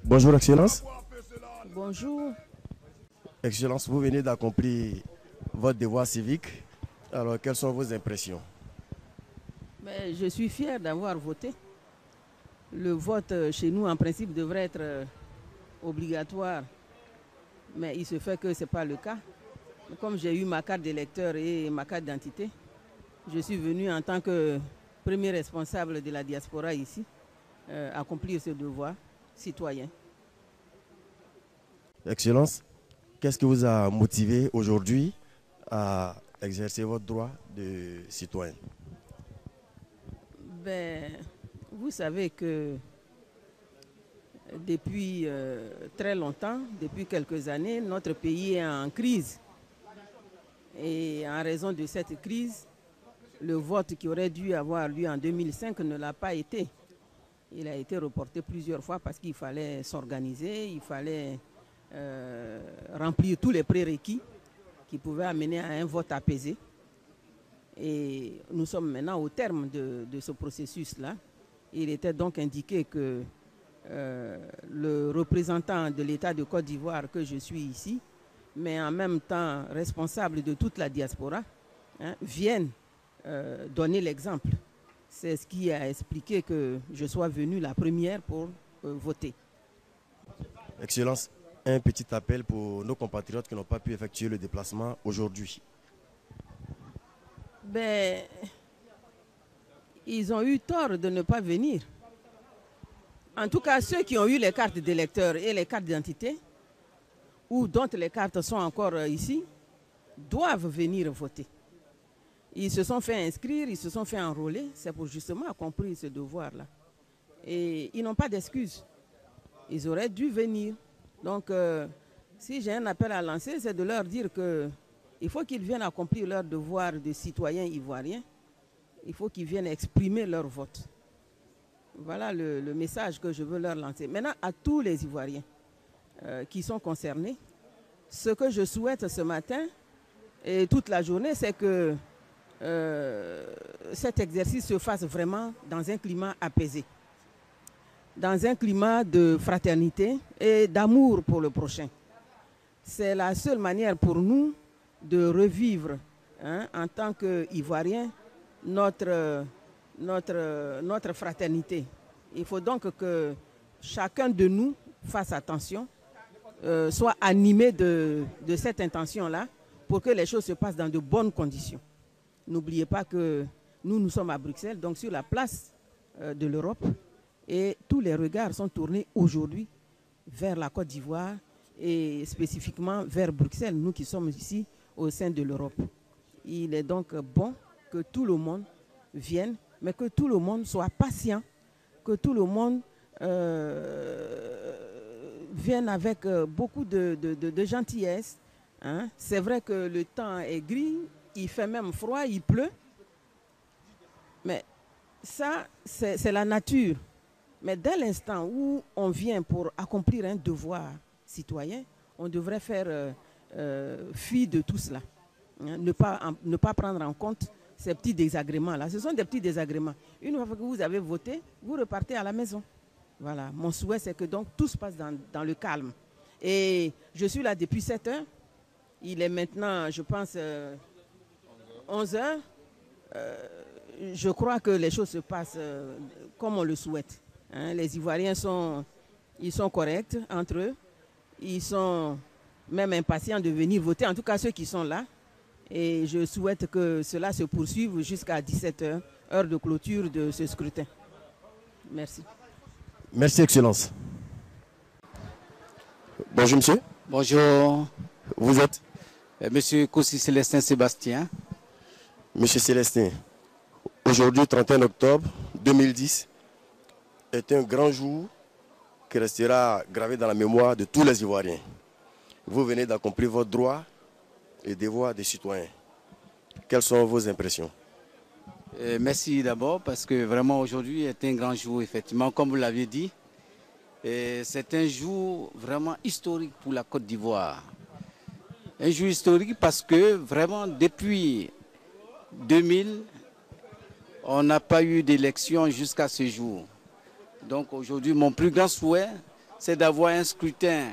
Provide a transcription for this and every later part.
Bonjour, Excellence. Bonjour. Excellence, vous venez d'accomplir votre devoir civique. Alors, quelles sont vos impressions? Mais je suis fière d'avoir voté. Le vote chez nous, en principe, devrait être obligatoire. Mais il se fait que ce n'est pas le cas. Comme j'ai eu ma carte d'électeur et ma carte d'identité, je suis venu en tant que premier responsable de la diaspora ici, accomplir ce devoir citoyen. Excellence, qu'est-ce qui vous a motivé aujourd'hui à exercer votre droit de citoyen? Ben, vous savez que depuis très longtemps, depuis quelques années, notre pays est en crise. Et en raison de cette crise, le vote qui aurait dû avoir lieu en 2005 ne l'a pas été. Il a été reporté plusieurs fois parce qu'il fallait s'organiser, il fallait remplir tous les prérequis qui pouvaient amener à un vote apaisé. Et nous sommes maintenant au terme de ce processus-là. Il était donc indiqué que le représentant de l'État de Côte d'Ivoire, que je suis ici, mais en même temps responsable de toute la diaspora, vienne donner l'exemple. C'est ce qui a expliqué que je sois venue la première pour voter. Excellence, un petit appel pour nos compatriotes qui n'ont pas pu effectuer le déplacement aujourd'hui. Ben, ils ont eu tort de ne pas venir. En tout cas, ceux qui ont eu les cartes d'électeurs et les cartes d'identité, ou dont les cartes sont encore ici, doivent venir voter. Ils se sont fait inscrire, ils se sont fait enrôler, c'est pour justement accomplir ce devoir-là. Et ils n'ont pas d'excuses. Ils auraient dû venir. Donc, si j'ai un appel à lancer, c'est de leur dire qu'il faut qu'ils viennent accomplir leur devoir de citoyens ivoiriens. Il faut qu'ils viennent exprimer leur vote. Voilà le message que je veux leur lancer. Maintenant, à tous les Ivoiriens qui sont concernés, ce que je souhaite ce matin et toute la journée, c'est que cet exercice se fasse vraiment dans un climat apaisé, dans un climat de fraternité et d'amour pour le prochain. C'est la seule manière pour nous de revivre, en tant qu'Ivoiriens, notre fraternité. Il faut donc que chacun de nous fasse attention, soit animé de cette intention-là pour que les choses se passent dans de bonnes conditions. N'oubliez pas que nous sommes à Bruxelles, donc sur la place de l'Europe, et tous les regards sont tournés aujourd'hui vers la Côte d'Ivoire et spécifiquement vers Bruxelles, nous qui sommes ici au sein de l'Europe. Il est donc bon que tout le monde vienne, mais que tout le monde soit patient, que tout le monde vienne avec beaucoup de gentillesse. C'est vrai que le temps est gris, il fait même froid, il pleut, mais ça, c'est la nature. Mais dès l'instant où on vient pour accomplir un devoir citoyen, on devrait faire fi de tout cela. Ne pas prendre en compte ces petits désagréments-là. Ce sont des petits désagréments. Une fois que vous avez voté, vous repartez à la maison. Voilà. Mon souhait, c'est que donc tout se passe dans le calme. Et je suis là depuis 7 heures. Il est maintenant, je pense, 11 heures. Je crois que les choses se passent comme on le souhaite. Les Ivoiriens sont corrects entre eux. Ils sont même impatients de venir voter, en tout cas ceux qui sont là. Et je souhaite que cela se poursuive jusqu'à 17 heures, heure de clôture de ce scrutin. Merci. Merci, Excellence. Bonjour, monsieur. Bonjour. Vous êtes Monsieur Kossi Célestin Sébastien. Monsieur Célestin, aujourd'hui, 31 octobre 2010, est un grand jour qui restera gravé dans la mémoire de tous les Ivoiriens. Vous venez d'accomplir votre droit et devoir des citoyens. Quelles sont vos impressions? Merci d'abord parce que vraiment aujourd'hui est un grand jour, effectivement, comme vous l'aviez dit. C'est un jour vraiment historique pour la Côte d'Ivoire. Un jour historique parce que vraiment depuis 2000, on n'a pas eu d'élection jusqu'à ce jour. Donc aujourd'hui, mon plus grand souhait, c'est d'avoir un scrutin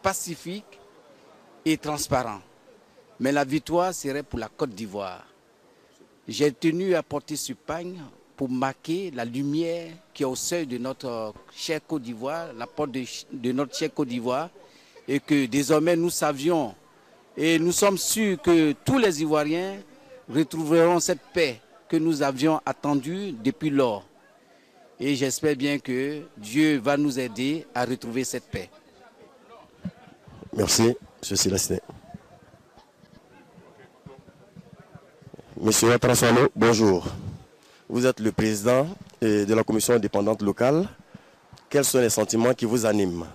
pacifique et transparent. Mais la victoire serait pour la Côte d'Ivoire. J'ai tenu à porter ce pagne pour marquer la lumière qui est au seuil de notre chère Côte d'Ivoire, la porte de notre chère Côte d'Ivoire, et que désormais nous savions et nous sommes sûrs que tous les Ivoiriens retrouveront cette paix que nous avions attendue depuis lors. Et j'espère bien que Dieu va nous aider à retrouver cette paix. Merci, M. Célestin. Monsieur Atrasano, bonjour. Vous êtes le président de la commission indépendante locale. Quels sont les sentiments qui vous animent?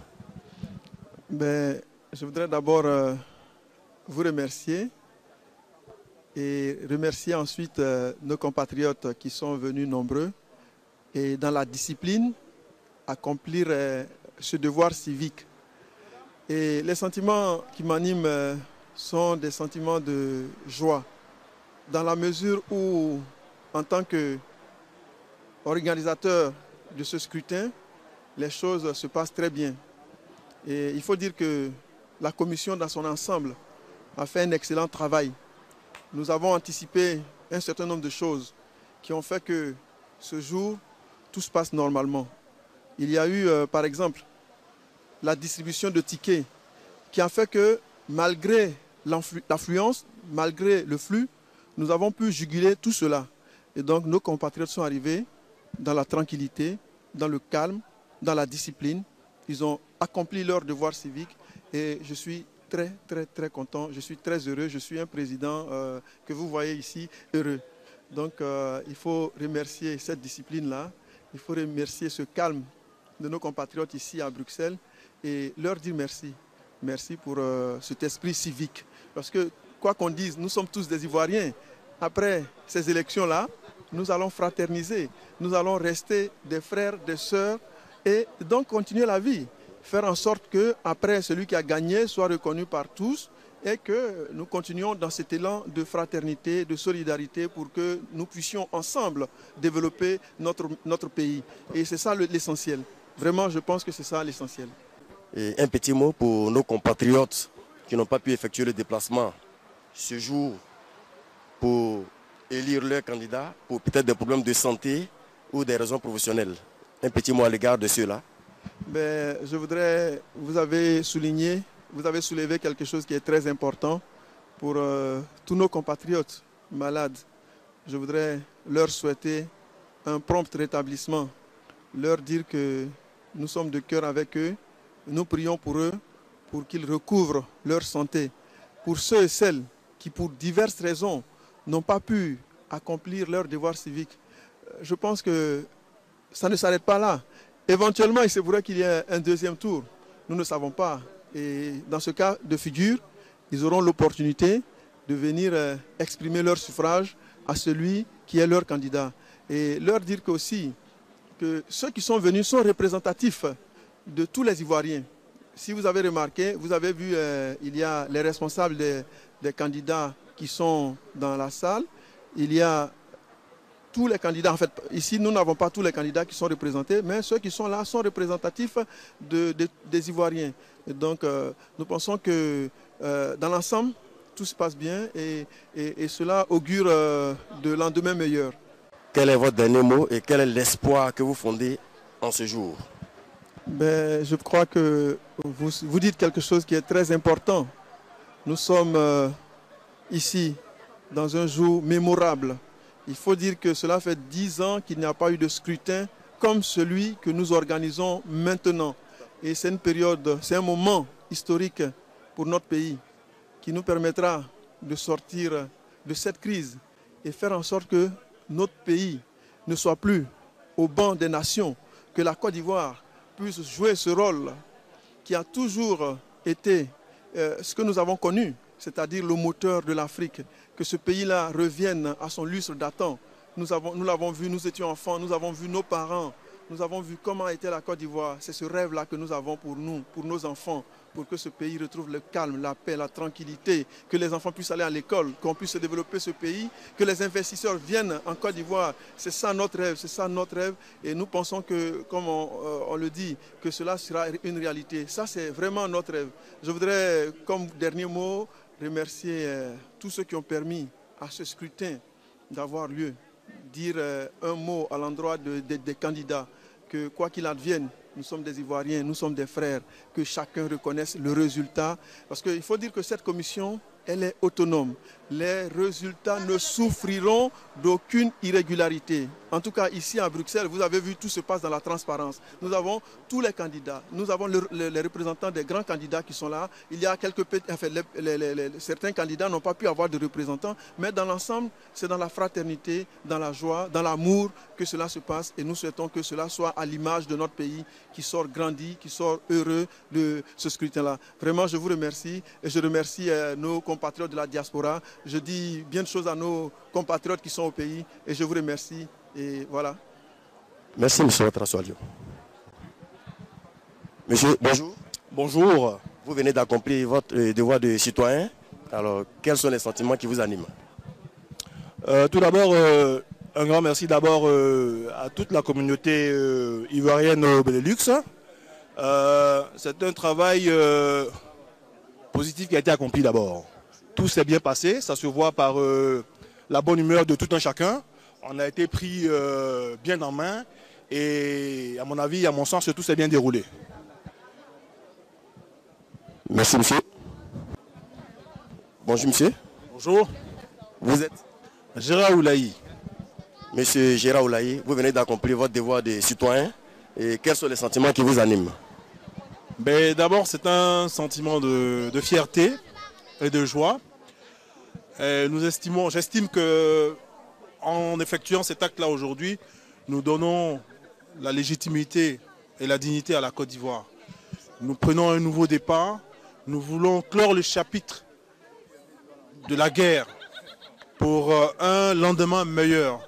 Je voudrais d'abord vous remercier et remercier ensuite nos compatriotes qui sont venus nombreux et dans la discipline accomplir ce devoir civique. Et les sentiments qui m'animent sont des sentiments de joie, dans la mesure où, en tant qu'organisateur de ce scrutin, les choses se passent très bien. Et il faut dire que la commission dans son ensemble a fait un excellent travail. Nous avons anticipé un certain nombre de choses qui ont fait que ce jour, tout se passe normalement. Il y a eu, par exemple, la distribution de tickets qui a fait que, malgré l'affluence, malgré le flux, nous avons pu juguler tout cela. Et donc, nos compatriotes sont arrivés dans la tranquillité, dans le calme, dans la discipline. Ils ont accompli leur devoir civique et je suis très, très, très content. Je suis très heureux. Je suis un président que vous voyez ici, heureux. Donc, il faut remercier cette discipline-là. Il faut remercier ce calme de nos compatriotes ici à Bruxelles et leur dire merci. Merci pour cet esprit civique. Parce que, quoi qu'on dise, nous sommes tous des Ivoiriens. Après ces élections-là, nous allons fraterniser. Nous allons rester des frères, des sœurs et donc continuer la vie. Faire en sorte que, après, celui qui a gagné soit reconnu par tous et que nous continuions dans cet élan de fraternité, de solidarité pour que nous puissions ensemble développer notre pays. Et c'est ça l'essentiel. Vraiment, je pense que c'est ça l'essentiel. Et un petit mot pour nos compatriotes qui n'ont pas pu effectuer le déplacement ce jour pour élire leur candidat, pour peut-être des problèmes de santé ou des raisons professionnelles. Un petit mot à l'égard de ceux-là. Je voudrais, vous avez soulevé quelque chose qui est très important pour tous nos compatriotes malades. Je voudrais leur souhaiter un prompt rétablissement, leur dire que nous sommes de cœur avec eux, nous prions pour eux, pour qu'ils recouvrent leur santé. Pour ceux et celles qui, pour diverses raisons, n'ont pas pu accomplir leur devoir civique, je pense que ça ne s'arrête pas là. Éventuellement, il se pourrait qu'il y ait un deuxième tour. Nous ne savons pas. Et dans ce cas de figure, ils auront l'opportunité de venir exprimer leur suffrage à celui qui est leur candidat. Et leur dire aussi que ceux qui sont venus sont représentatifs de tous les Ivoiriens. Si vous avez remarqué, vous avez vu, il y a les responsables des candidats qui sont dans la salle. Il y a tous les candidats. En fait, ici, nous n'avons pas tous les candidats qui sont représentés, mais ceux qui sont là sont représentatifs des Ivoiriens. Et donc, nous pensons que dans l'ensemble, tout se passe bien et cela augure de lendemain meilleur. Quel est votre dernier mot et quel est l'espoir que vous fondez en ce jour? Je crois que vous dites quelque chose qui est très important. Nous sommes ici dans un jour mémorable. Il faut dire que cela fait 10 ans qu'il n'y a pas eu de scrutin comme celui que nous organisons maintenant. Et c'est une période, c'est un moment historique pour notre pays qui nous permettra de sortir de cette crise et faire en sorte que notre pays ne soit plus au banc des nations, que la Côte d'Ivoire puisse jouer ce rôle qui a toujours été ce que nous avons connu, c'est-à-dire le moteur de l'Afrique, que ce pays-là revienne à son lustre datant. Nous l'avons vu, nous étions enfants, nous avons vu nos parents, nous avons vu comment était la Côte d'Ivoire. C'est ce rêve-là que nous avons pour nous, pour nos enfants, pour que ce pays retrouve le calme, la paix, la tranquillité, que les enfants puissent aller à l'école, qu'on puisse développer ce pays, que les investisseurs viennent en Côte d'Ivoire. C'est ça notre rêve, c'est ça notre rêve. Et nous pensons que, comme on le dit, que cela sera une réalité. Ça, c'est vraiment notre rêve. Je voudrais, comme dernier mot, remercier tous ceux qui ont permis à ce scrutin d'avoir lieu. Dire un mot à l'endroit des candidats, que quoi qu'il advienne, nous sommes des Ivoiriens, nous sommes des frères, que chacun reconnaisse le résultat. Parce qu'il faut dire que cette commission, elle est autonome. Les résultats ne souffriront d'aucune irrégularité. En tout cas, ici à Bruxelles, vous avez vu, tout se passe dans la transparence. Nous avons tous les candidats. Nous avons les représentants des grands candidats qui sont là. Il y a quelques petits, enfin, certains candidats n'ont pas pu avoir de représentants, mais dans l'ensemble, c'est dans la fraternité, dans la joie, dans l'amour que cela se passe. Et nous souhaitons que cela soit à l'image de notre pays qui sort grandi, qui sort heureux de ce scrutin-là. Vraiment, je vous remercie et je remercie nos compatriotes de la diaspora. Je dis bien de choses à nos compatriotes qui sont au pays et je vous remercie. Et voilà. Merci, M. Ouattara-Soualiou. Monsieur, bonjour. Bonjour. Vous venez d'accomplir votre devoir de citoyen. Alors, quels sont les sentiments qui vous animent? Tout d'abord, un grand merci d'abord à toute la communauté ivoirienne au Benelux. C'est un travail positif qui a été accompli d'abord. Tout s'est bien passé, ça se voit par la bonne humeur de tout un chacun. On a été pris bien en main et à mon avis, à mon sens, tout s'est bien déroulé. Merci, monsieur. Bonjour, monsieur. Bonjour. Vous êtes Gérard Oulaï. Monsieur Gérard Oulaï, vous venez d'accomplir votre devoir de citoyen. Et quels sont les sentiments qui vous animent? D'abord, c'est un sentiment de fierté et de joie. J'estime que en effectuant cet acte-là aujourd'hui, nous donnons la légitimité et la dignité à la Côte d'Ivoire. Nous prenons un nouveau départ. Nous voulons clore le chapitre de la guerre pour un lendemain meilleur.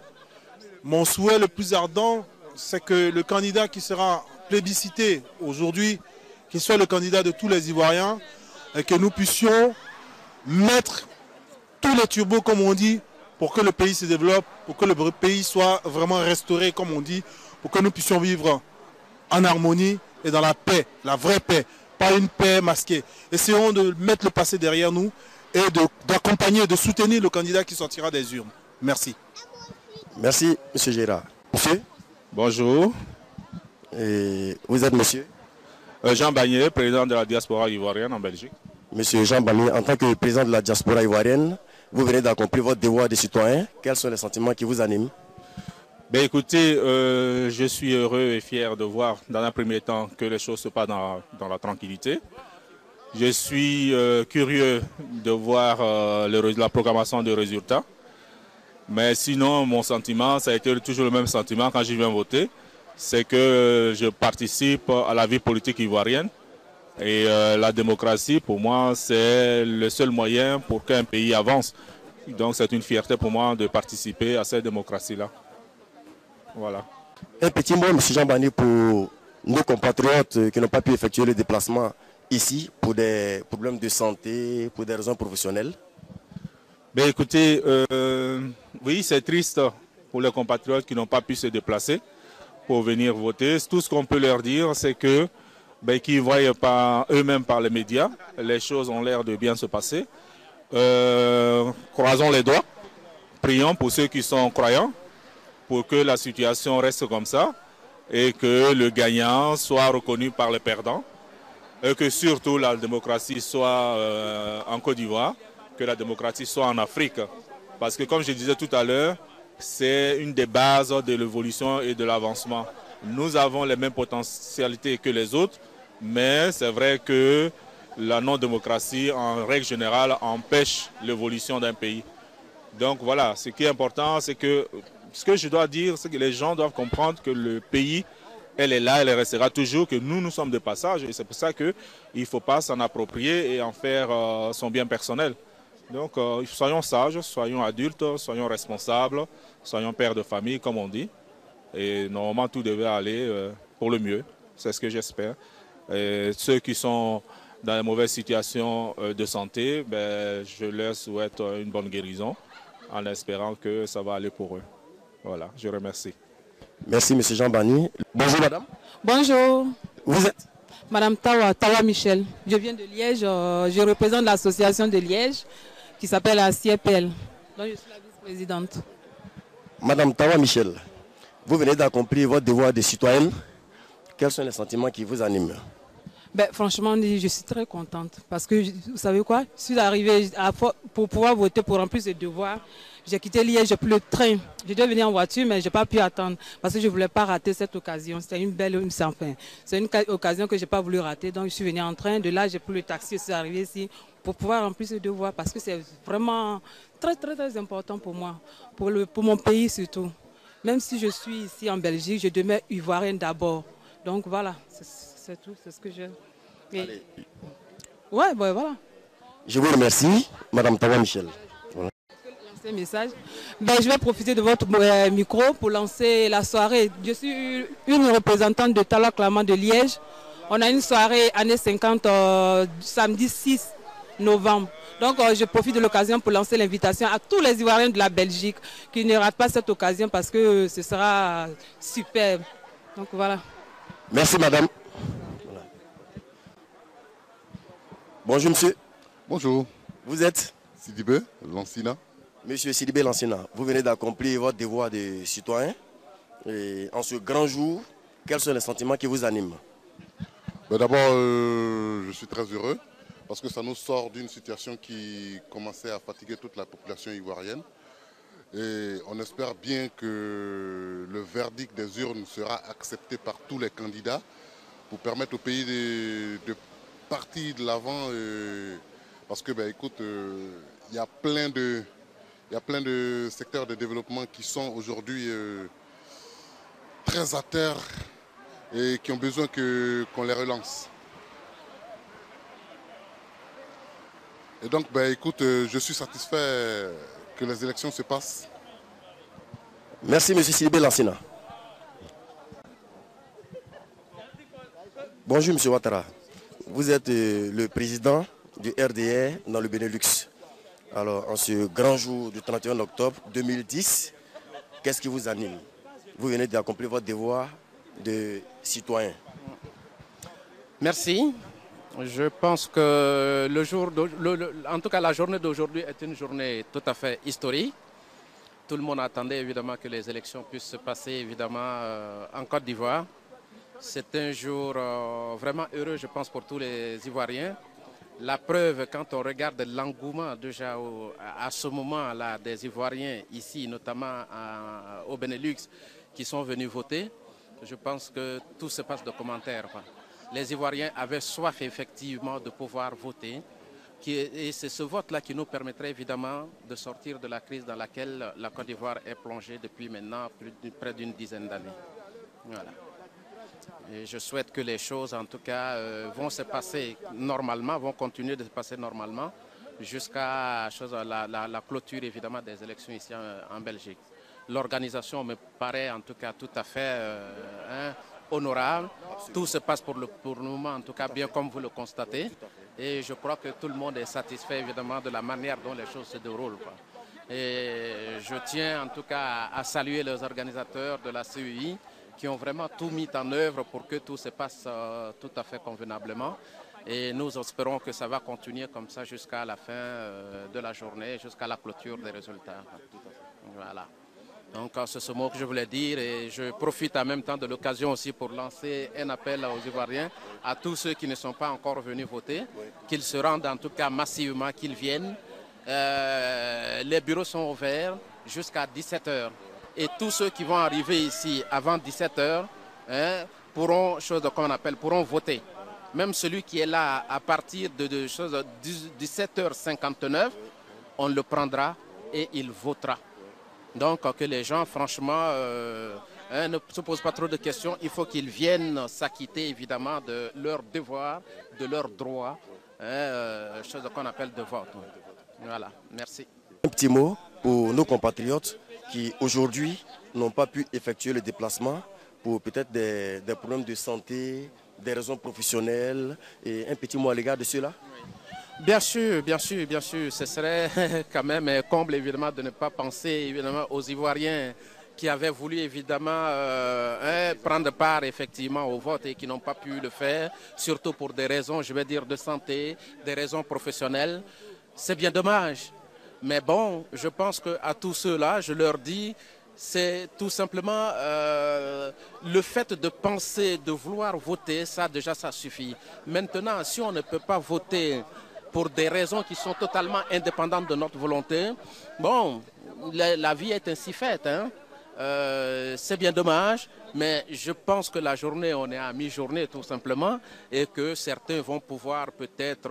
Mon souhait le plus ardent, c'est que le candidat qui sera plébiscité aujourd'hui, qu'il soit le candidat de tous les Ivoiriens, et que nous puissions mettre tous les turbos, comme on dit, pour que le pays se développe, pour que le pays soit vraiment restauré, comme on dit, pour que nous puissions vivre en harmonie et dans la paix, la vraie paix, pas une paix masquée. Essayons de mettre le passé derrière nous et d'accompagner, de soutenir le candidat qui sortira des urnes. Merci. Merci, monsieur Gérard. Monsieur? Bonjour. Et vous êtes monsieur? Jean Bagné, président de la diaspora ivoirienne en Belgique. Monsieur Jean Bagné, en tant que président de la diaspora ivoirienne, vous venez d'accomplir votre devoir de citoyen. Quels sont les sentiments qui vous animent? Écoutez, je suis heureux et fier de voir dans un premier temps que les choses se passent dans la tranquillité. Je suis curieux de voir la programmation des résultats. Mais sinon, mon sentiment, ça a été toujours le même sentiment quand je viens voter. C'est que je participe à la vie politique ivoirienne. Et la démocratie, pour moi, c'est le seul moyen pour qu'un pays avance. Donc c'est une fierté pour moi de participer à cette démocratie-là. Voilà. Un petit mot, M. Jean Bagné, pour nos compatriotes qui n'ont pas pu effectuer le déplacement ici pour des problèmes de santé, pour des raisons professionnelles. Écoutez, oui, c'est triste pour les compatriotes qui n'ont pas pu se déplacer pour venir voter. Tout ce qu'on peut leur dire, c'est que qu'ils voient eux-mêmes par les médias, les choses ont l'air de bien se passer. Croisons les doigts, prions pour ceux qui sont croyants, pour que la situation reste comme ça et que le gagnant soit reconnu par les perdants et que surtout la démocratie soit en Côte d'Ivoire, que la démocratie soit en Afrique. Parce que comme je disais tout à l'heure, c'est une des bases de l'évolution et de l'avancement. Nous avons les mêmes potentialités que les autres, mais c'est vrai que la non-démocratie, en règle générale, empêche l'évolution d'un pays. Donc voilà, ce qui est important, c'est que ce que je dois dire, c'est que les gens doivent comprendre que le pays, elle est là, elle restera toujours, que nous sommes de passage. Et c'est pour ça qu'il ne faut pas s'en approprier et en faire son bien personnel. Donc soyons sages, soyons adultes, soyons responsables, soyons pères de famille, comme on dit. Et normalement, tout devait aller pour le mieux. C'est ce que j'espère. Ceux qui sont dans une mauvaise situation de santé, ben, je leur souhaite une bonne guérison en espérant que ça va aller pour eux. Voilà, je remercie. Merci, M. Jean Bani. Bonjour, madame. Bonjour. Vous êtes? Madame Tawa Michel. Je viens de Liège. Je représente l'association de Liège qui s'appelle la CIEPL. Donc je suis la vice-présidente. Madame Tawa Michel, vous venez d'accomplir votre devoir de citoyenne. Quels sont les sentiments qui vous animent? Ben, franchement, je suis très contente parce que, vous savez quoi, je suis arrivée pour pouvoir voter, pour remplir ce devoir. J'ai quitté Liège, j'ai pris le train. Je devais venir en voiture, mais je n'ai pas pu attendre parce que je ne voulais pas rater cette occasion. C'était une belle, c'est une occasion que je n'ai pas voulu rater. Donc, je suis venue en train. De là, j'ai pris le taxi, je suis arrivée ici pour pouvoir remplir ce devoir parce que c'est vraiment très, très, très important pour moi, pour mon pays surtout. Même si je suis ici en Belgique, je demeure ivoirienne d'abord. Donc, voilà, c'est tout, c'est ce que j'ai. Et... ouais, ben, voilà. Je vous remercie, Madame Tawa Michel. Message. Ben, je vais profiter de votre micro pour lancer la soirée. Je suis une représentante de Tala Claman de Liège. On a une soirée années 50, samedi 6 novembre. Donc je profite de l'occasion pour lancer l'invitation à tous les Ivoiriens de la Belgique qui ne ratent pas cette occasion parce que ce sera superbe. Donc voilà. Merci madame. Voilà. Bonjour monsieur. Bonjour. Vous êtes? Sidibé Lansina. Monsieur Sidibé Lansina, vous venez d'accomplir votre devoir de citoyen. Et en ce grand jour, quels sont les sentiments qui vous animent? D'abord, je suis très heureux parce que ça nous sort d'une situation qui commençait à fatiguer toute la population ivoirienne. Et on espère bien que le verdict des urnes sera accepté par tous les candidats pour permettre au pays de partir de l'avant. Parce que, écoute, il y a plein de secteurs de développement qui sont aujourd'hui très à terre et qui ont besoin qu'on les relance. Et donc, écoute, je suis satisfait que les élections se passent. Merci, M. Sidibé Lansina. Bonjour, M. Ouattara. Vous êtes le président du RDR dans le Benelux. Alors, en ce grand jour du 31 octobre 2010, qu'est-ce qui vous anime? Vous venez d'accomplir votre devoir de citoyen. Merci. Je pense que en tout cas la journée d'aujourd'hui est une journée tout à fait historique. Tout le monde attendait évidemment que les élections puissent se passer évidemment en Côte d'Ivoire. C'est un jour vraiment heureux, je pense, pour tous les Ivoiriens. La preuve, quand on regarde l'engouement déjà à ce moment-là des Ivoiriens ici, notamment au Benelux, qui sont venus voter, je pense que tout se passe de commentaires. Les Ivoiriens avaient soif effectivement de pouvoir voter. Et c'est ce vote-là qui nous permettrait évidemment de sortir de la crise dans laquelle la Côte d'Ivoire est plongée depuis maintenant près d'une dizaine d'années. Voilà. Et je souhaite que les choses, en tout cas, vont se passer normalement, vont continuer de se passer normalement jusqu'à la clôture évidemment des élections ici en Belgique. L'organisation me paraît en tout cas tout à fait honorable. Tout se passe pour le moment, en tout cas, bien comme vous le constatez. Et je crois que tout le monde est satisfait évidemment de la manière dont les choses se déroulent. Et je tiens en tout cas à saluer les organisateurs de la CEI qui ont vraiment tout mis en œuvre pour que tout se passe tout à fait convenablement. Et nous espérons que ça va continuer comme ça jusqu'à la fin de la journée, jusqu'à la clôture des résultats. Voilà. Donc c'est ce mot que je voulais dire et je profite en même temps de l'occasion aussi pour lancer un appel aux Ivoiriens, à tous ceux qui ne sont pas encore venus voter, qu'ils se rendent en tout cas massivement, qu'ils viennent. Les bureaux sont ouverts jusqu'à 17h et tous ceux qui vont arriver ici avant 17h pourront voter. Même celui qui est là à partir de 17h59, on le prendra et il votera. Donc que les gens, franchement, ne se posent pas trop de questions. Il faut qu'ils viennent s'acquitter, évidemment, de leurs devoirs, de leurs droits, chose qu'on appelle de vote. Voilà, merci. Un petit mot pour nos compatriotes qui, aujourd'hui, n'ont pas pu effectuer le déplacement pour peut-être des problèmes de santé, des raisons professionnelles. Et un petit mot à l'égard de cela? Bien sûr, bien sûr, bien sûr. Ce serait quand même comble évidemment de ne pas penser évidemment aux Ivoiriens qui avaient voulu évidemment prendre part effectivement au vote et qui n'ont pas pu le faire, surtout pour des raisons, je vais dire, de santé, des raisons professionnelles. C'est bien dommage. Mais bon, je pense qu'à tous ceux-là, je leur dis, c'est tout simplement le fait de penser, de vouloir voter, ça déjà ça suffit. Maintenant, si on ne peut pas voter pour des raisons qui sont totalement indépendantes de notre volonté, bon, la vie est ainsi faite, hein. C'est bien dommage, mais je pense que la journée, on est à mi-journée tout simplement, et que certains vont pouvoir peut-être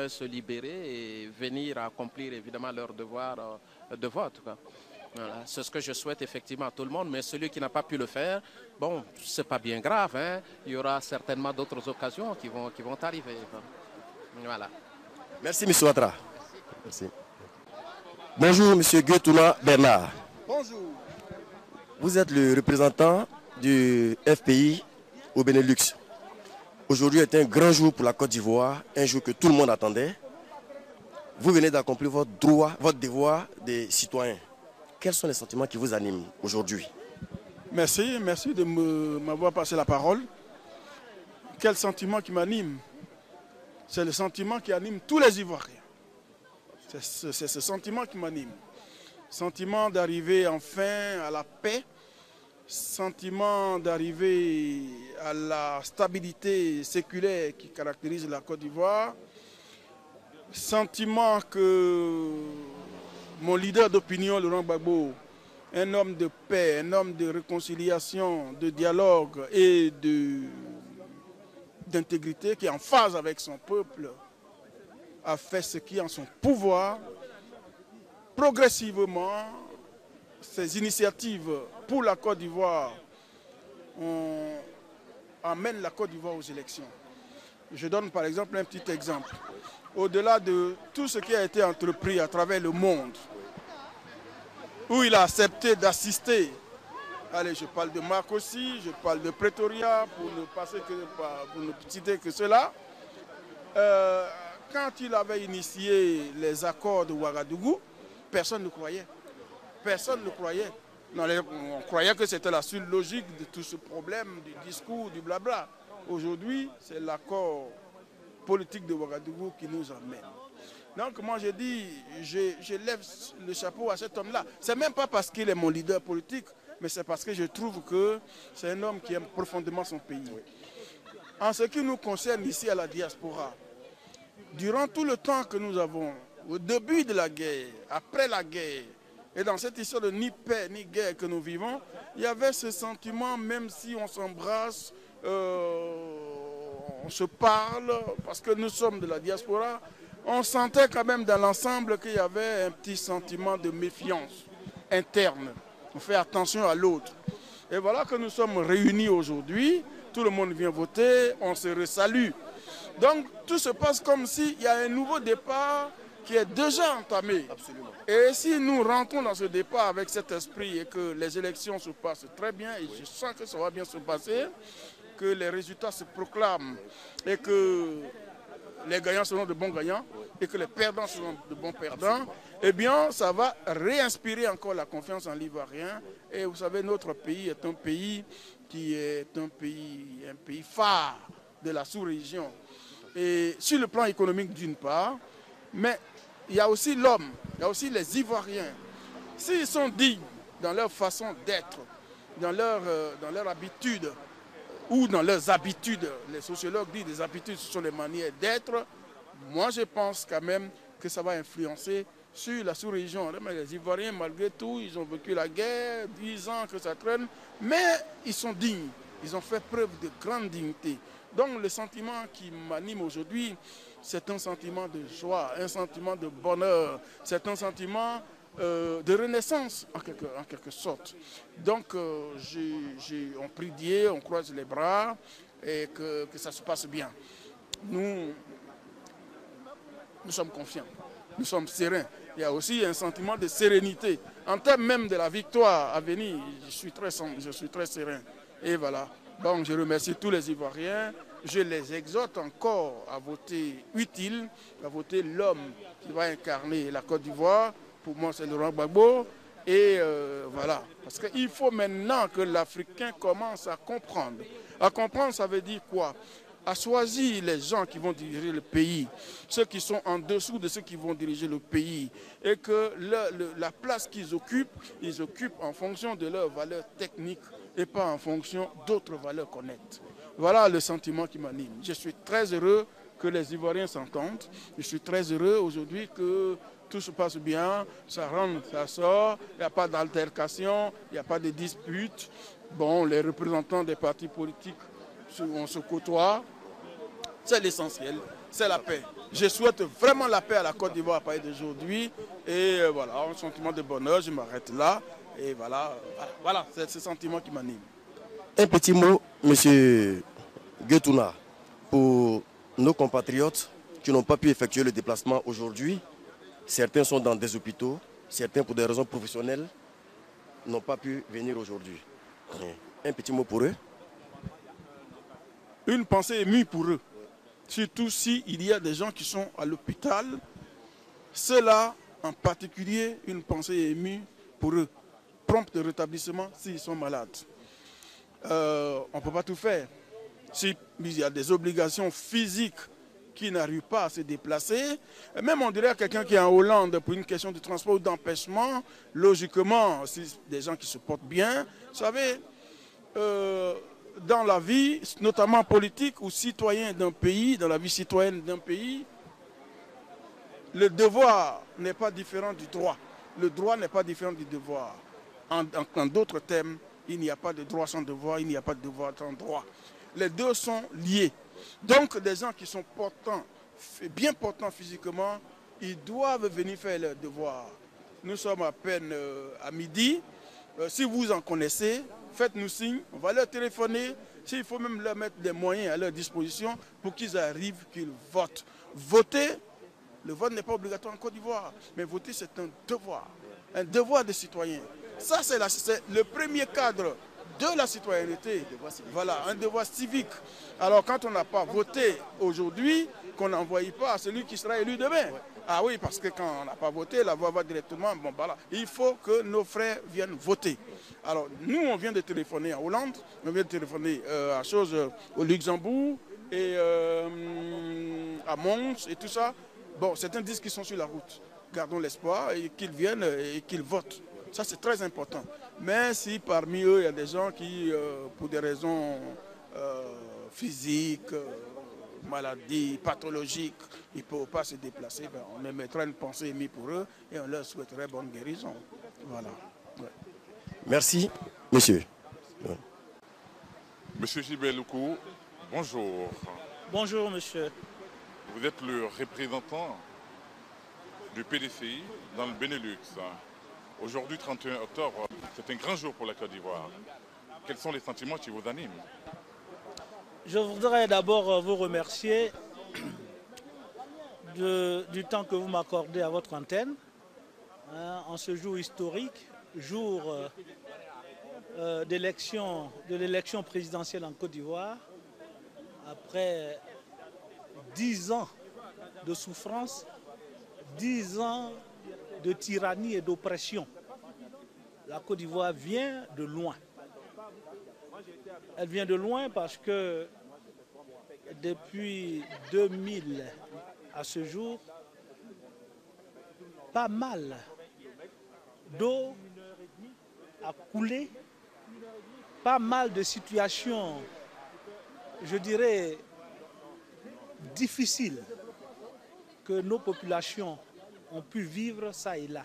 se libérer et venir accomplir évidemment leur devoir de vote, quoi. Voilà. C'est ce que je souhaite effectivement à tout le monde, mais celui qui n'a pas pu le faire, bon, c'est pas bien grave, hein. Il y aura certainement d'autres occasions qui vont arriver. Voilà. Merci, M. Ouattara. Merci. Bonjour, M. Guetouna Bernard. Bonjour. Vous êtes le représentant du FPI au Benelux. Aujourd'hui est un grand jour pour la Côte d'Ivoire, un jour que tout le monde attendait. Vous venez d'accomplir votre droit, votre devoir des citoyens. Quels sont les sentiments qui vous animent aujourd'hui? Merci de m'avoir passé la parole. Quel sentiment qui m'anime? C'est le sentiment qui anime tous les Ivoiriens. C'est ce sentiment qui m'anime. Sentiment d'arriver enfin à la paix, sentiment d'arriver à la stabilité séculaire qui caractérise la Côte d'Ivoire, sentiment que mon leader d'opinion, Laurent Gbagbo, un homme de paix, un homme de réconciliation, de dialogue et d'intégrité, qui est en phase avec son peuple, a fait ce qui est en son pouvoir. Progressivement, ces initiatives pour la Côte d'Ivoire amènent la Côte d'Ivoire aux élections. Je donne par exemple un petit exemple. Au-delà de tout ce qui a été entrepris à travers le monde, où il a accepté d'assister, allez, je parle de Marcoussis, je parle de Pretoria, pour ne citer que cela, quand il avait initié les accords de Ouagadougou, personne ne croyait. Personne ne croyait. On croyait que c'était la suite logique de tout ce problème, du discours, du blabla. Aujourd'hui, c'est l'accord politique de Ouagadougou qui nous emmène. Donc moi je dis, je lève le chapeau à cet homme-là. C'est même pas parce qu'il est mon leader politique, mais c'est parce que je trouve que c'est un homme qui aime profondément son pays. En ce qui nous concerne ici à la diaspora, durant tout le temps que nous avons, au début de la guerre, après la guerre, et dans cette histoire de ni paix ni guerre que nous vivons, il y avait ce sentiment, même si on s'embrasse, on se parle, parce que nous sommes de la diaspora, on sentait quand même dans l'ensemble qu'il y avait un petit sentiment de méfiance interne. On fait attention à l'autre. Et voilà que nous sommes réunis aujourd'hui, tout le monde vient voter, on se resalue. Donc tout se passe comme s'il y a un nouveau départ qui est déjà entamé. Absolument. Et si nous rentrons dans ce départ avec cet esprit et que les élections se passent très bien, et je sens que ça va bien se passer, que les résultats se proclament et que les gagnants seront de bons gagnants et que les perdants seront de bons perdants, eh bien ça va réinspirer encore la confiance en l'Ivoirien. Et vous savez, notre pays est un pays qui est un pays phare de la sous-région. Et sur le plan économique d'une part, mais il y a aussi l'homme, il y a aussi les Ivoiriens. S'ils sont dignes dans leur façon d'être, dans leur habitude, ou dans leurs habitudes, les sociologues disent des habitudes, ce sont les manières d'être, moi je pense quand même que ça va influencer sur la sous-région. Les Ivoiriens, malgré tout, ils ont vécu la guerre, 10 ans que ça traîne, mais ils sont dignes, ils ont fait preuve de grande dignité. Donc le sentiment qui m'anime aujourd'hui, c'est un sentiment de joie, un sentiment de bonheur, c'est un sentiment de renaissance en quelque sorte. Donc on prie Dieu, on croise les bras et que ça se passe bien. Nous sommes confiants, nous sommes sereins. Il y a aussi un sentiment de sérénité. En termes même de la victoire à venir, je suis très serein. Et voilà. Donc je remercie tous les Ivoiriens. Je les exhorte encore à voter utile, à voter l'homme qui va incarner la Côte d'Ivoire. Pour moi, c'est Laurent Gbagbo. Et voilà. Parce qu'il faut maintenant que l'Africain commence à comprendre. À comprendre, ça veut dire quoi? À choisir les gens qui vont diriger le pays, ceux qui sont en dessous de ceux qui vont diriger le pays, et que la place qu'ils occupent, ils occupent en fonction de leurs valeurs techniques et pas en fonction d'autres valeurs connectées. Voilà le sentiment qui m'anime. Je suis très heureux que les Ivoiriens s'entendent. Je suis très heureux aujourd'hui que tout se passe bien, ça rentre, ça sort, il n'y a pas d'altercation, il n'y a pas de dispute. Bon, les représentants des partis politiques, on se côtoie. C'est l'essentiel, c'est la paix. Je souhaite vraiment la paix à la Côte d'Ivoire à partir d'aujourd'hui. Et voilà, un sentiment de bonheur, je m'arrête là. Et voilà, c'est ce sentiment qui m'anime. Un petit mot, M. Guetouna, pour nos compatriotes qui n'ont pas pu effectuer le déplacement aujourd'hui. Certains sont dans des hôpitaux, certains pour des raisons professionnelles n'ont pas pu venir aujourd'hui. Un petit mot pour eux. Une pensée émue pour eux. Surtout s'il y a des gens qui sont à l'hôpital. Ceux-là, en particulier, une pensée émue pour eux. Prompt rétablissement s'ils sont malades. On ne peut pas tout faire. S'il y a des obligations physiques qui n'arrivent pas à se déplacer, et même on dirait à quelqu'un qui est en Hollande pour une question de transport ou d'empêchement, logiquement, si des gens qui se portent bien, vous savez, dans la vie, notamment politique ou citoyen d'un pays, dans la vie citoyenne d'un pays, le devoir n'est pas différent du droit. Le droit n'est pas différent du devoir. En d'autres termes, il n'y a pas de droit sans devoir, il n'y a pas de devoir sans droit. Les deux sont liés. Donc, des gens qui sont bien portants physiquement, ils doivent venir faire leur devoir. Nous sommes à peine à midi. Si vous en connaissez, faites-nous signe, on va leur téléphoner. S'il faut même leur mettre des moyens à leur disposition pour qu'ils arrivent, qu'ils votent. Voter, le vote n'est pas obligatoire en Côte d'Ivoire, mais voter c'est un devoir de citoyen. Ça, c'est le premier cadre de la citoyenneté. Voilà, un devoir civique. Alors, quand on n'a pas voté aujourd'hui, qu'on n'envoie pas à celui qui sera élu demain. Ah oui, parce que quand on n'a pas voté, la voix va directement. Bon, voilà. Il faut que nos frères viennent voter. Alors, nous, on vient de téléphoner en Hollande, on vient de téléphoner au Luxembourg et à Mons et tout ça. Bon, certains disent qu'ils sont sur la route. Gardons l'espoir et qu'ils viennent et qu'ils votent. Ça, c'est très important. Mais si parmi eux, il y a des gens qui, pour des raisons physiques, maladies, pathologiques, ils ne peuvent pas se déplacer, ben, on émettra une pensée émue pour eux et on leur souhaiterait bonne guérison. Voilà. Ouais. Merci, monsieur. Ouais. Monsieur Gilbert Loukou, bonjour. Bonjour, monsieur. Vous êtes le représentant du PDCI dans le Benelux. Aujourd'hui, 31 octobre, c'est un grand jour pour la Côte d'Ivoire. Quels sont les sentiments qui vous animent? Je voudrais d'abord vous remercier du temps que vous m'accordez à votre antenne. En ce jour historique, jour de l'élection présidentielle en Côte d'Ivoire, après 10 ans de souffrance, 10 ans de tyrannie et d'oppression. La Côte d'Ivoire vient de loin. Elle vient de loin parce que depuis 2000 à ce jour, pas mal d'eau a coulé, pas mal de situations, je dirais, difficiles que nos populations ont pu vivre ça et là.